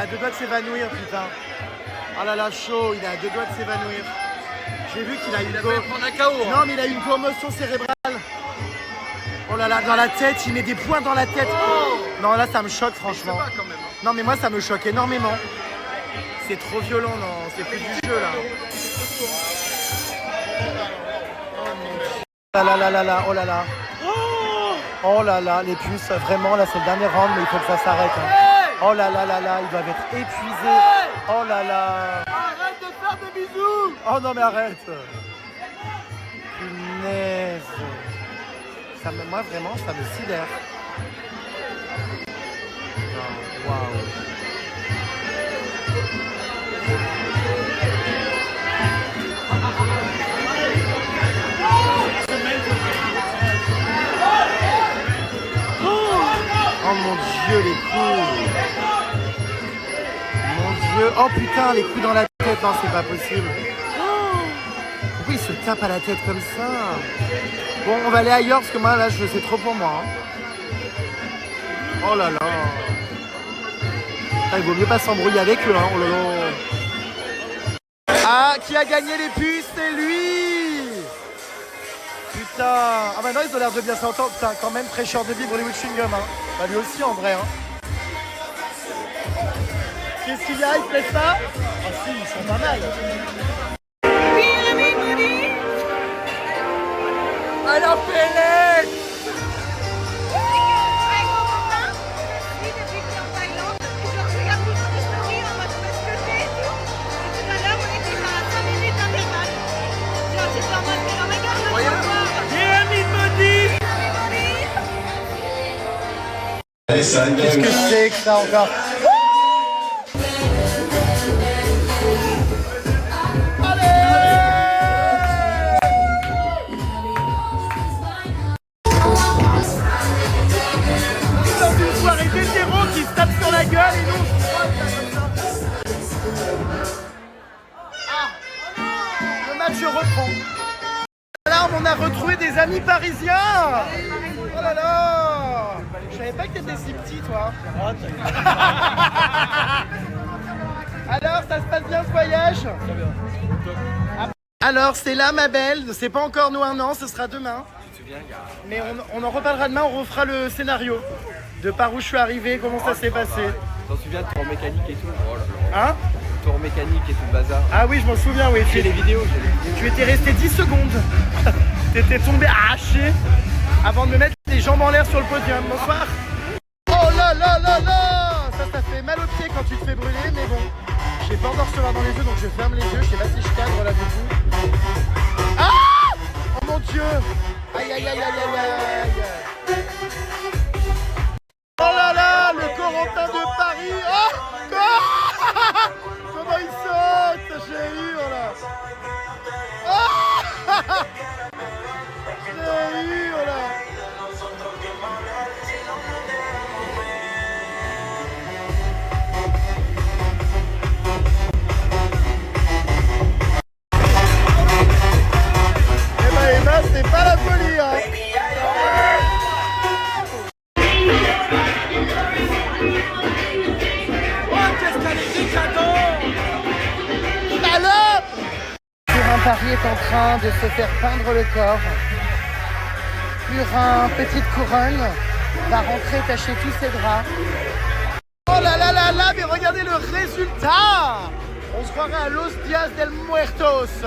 deux doigts de s'évanouir, putain. Oh là là, chaud, il est à deux doigts de s'évanouir. J'ai vu qu'il a une Non, mais il a une commotion cérébrale. Oh là là, dans la tête, il met des points dans la tête. Non, là, ça me choque, franchement. Non, mais moi, ça me choque énormément. C'est trop violent, non, c'est plus du jeu, là. Oh là là là là, oh là là. Oh là là, les puces, vraiment, là, c'est le dernier round, mais il faut que ça s'arrête. Hein. Oh là là là là, ils doivent être épuisés. Oh là là. Arrête de faire des bisous. Oh non, mais arrête. Punaise. Moi, vraiment, ça me sidère. Waouh. Oh mon dieu, les coups. Mon dieu. Oh putain, les coups dans la tête. Non, c'est pas possible. Pourquoi il se tape à la tête comme ça? Bon, on va aller ailleurs parce que moi, là, c'est trop pour moi. Hein. Oh là là. Ah, il vaut mieux pas s'embrouiller avec eux. Hein. Oh là là. Ah, qui a gagné les puces? C'est lui. Putain. Ah bah non, ils ont l'air de bien s'entendre. Putain, quand même, fraîcheur de vie pour les Chewing-Gum. Hein. Bah lui aussi, en vrai. Hein. Qu'est-ce qu'il y a? Ils plaisent pas? Ah si, ils sont pas mal. Alors Félix! Qu'est-ce que c'est que ça encore? Qui se tape sur la gueule et nous le match reprend. Là on a retrouvé des amis parisiens. Oh là là. Je savais pas que t'étais si petit toi. Alors ça se passe bien ce voyage? Très bien. Alors c'est là ma belle, c'est pas encore nous un an, ce sera demain. Mais on en reparlera demain, on refera le scénario. De par où je suis arrivé, comment ça s'est passé. T'en souviens de tour mécanique et tout? Oh là là. Hein? Tour mécanique et tout le bazar. Ah oui, je m'en souviens, oui. J'ai les vidéos, Tu étais resté 10 secondes. T'étais tombé arraché avant de me mettre les jambes en l'air sur le podium. Bonsoir. Oh là là là là. ça fait mal aux pieds quand tu te fais brûler, mais bon. J'ai peur de recevoir dans les yeux, donc je ferme les yeux. Je sais pas si je cadre là du coup. Ah! Oh mon Dieu! Aïe aïe aïe aïe aïe aïe! Oh là là, le Corentin de Paris! Oh! Comment il saute! J'ai eu, oh là! Oh! J'ai eu, oh là! Emma, c'est pas la folie, hein! Paris est en train de se faire peindre le corps. Purin, petite couronne, va rentrer tâcher tous ses draps. Oh là là là là, mais regardez le résultat! On se croirait à Los Dias del Muertos.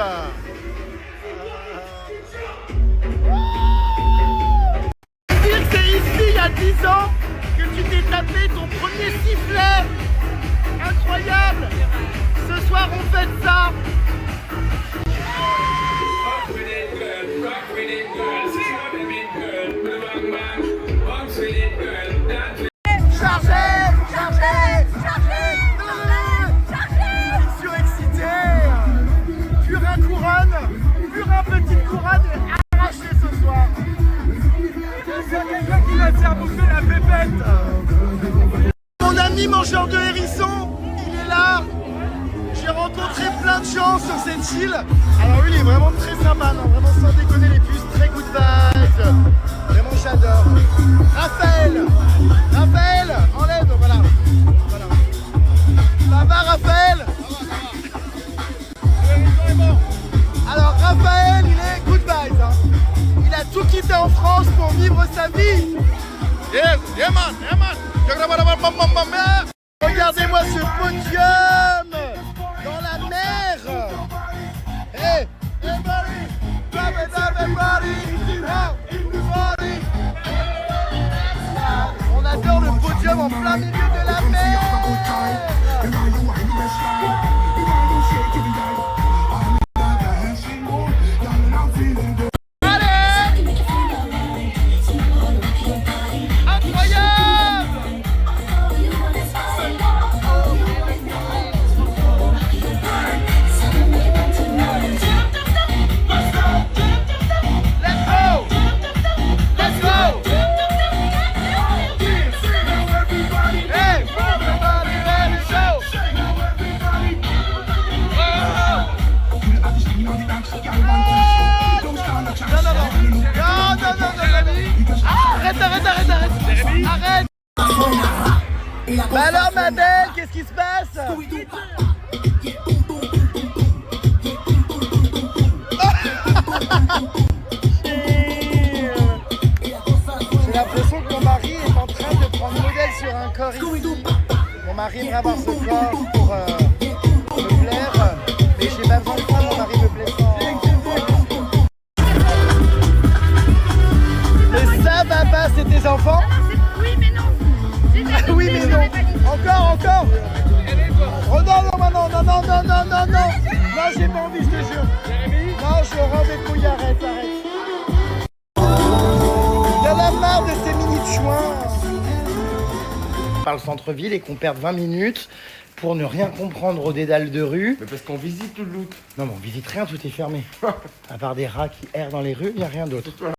Dire que c'est ici, il y a 10 ans, que tu t'es tapé ton premier sifflet. Incroyable! Ce soir, on fête ça. Chargez! Surexcité! Purin couronne, Purin petite couronne arrachée ce soir. C'est quelqu'un qui va se faire bouffer la pépette. Mon ami mangeur de hérisson, il est là. J'ai rencontré plein de gens sur cette île. Alors lui, il est vraiment très sympa, non, vraiment sans déconner les puces, très good vibes. Vraiment, j'adore. Raphaël, enlève, voilà. Ça va, Raphaël? Alors, Raphaël, il est good vibes. Hein. Il a tout quitté en France pour vivre sa vie. Yes, yeah man. Regardez-moi ce podium dans la mer. Hey, everybody, on adore le podium en plein milieu de la mer. Arrête! Bah alors ma belle, qu'est-ce qui se passe? J'ai l'impression que mon mari est en train de prendre modèle sur un corps ici. Mon mari aimerait avoir ce corps pour me plaire, mais j'ai pas besoin de ça, mon mari me plaît fort. Et ça, papa, c'est tes enfants? Oui, mais non. Oui, mais non. Encore. Oh non, non, non, j'ai pas envie, je te jure. Non, je rends des couilles, arrête. Il en a marre de ces mini chouins. Par le centre-ville et qu'on perde 20 minutes pour ne rien comprendre aux dédales de rue. Mais parce qu'on visite tout le loot. Non, mais on visite rien, tout est fermé. À part des rats qui errent dans les rues, il n'y a rien d'autre.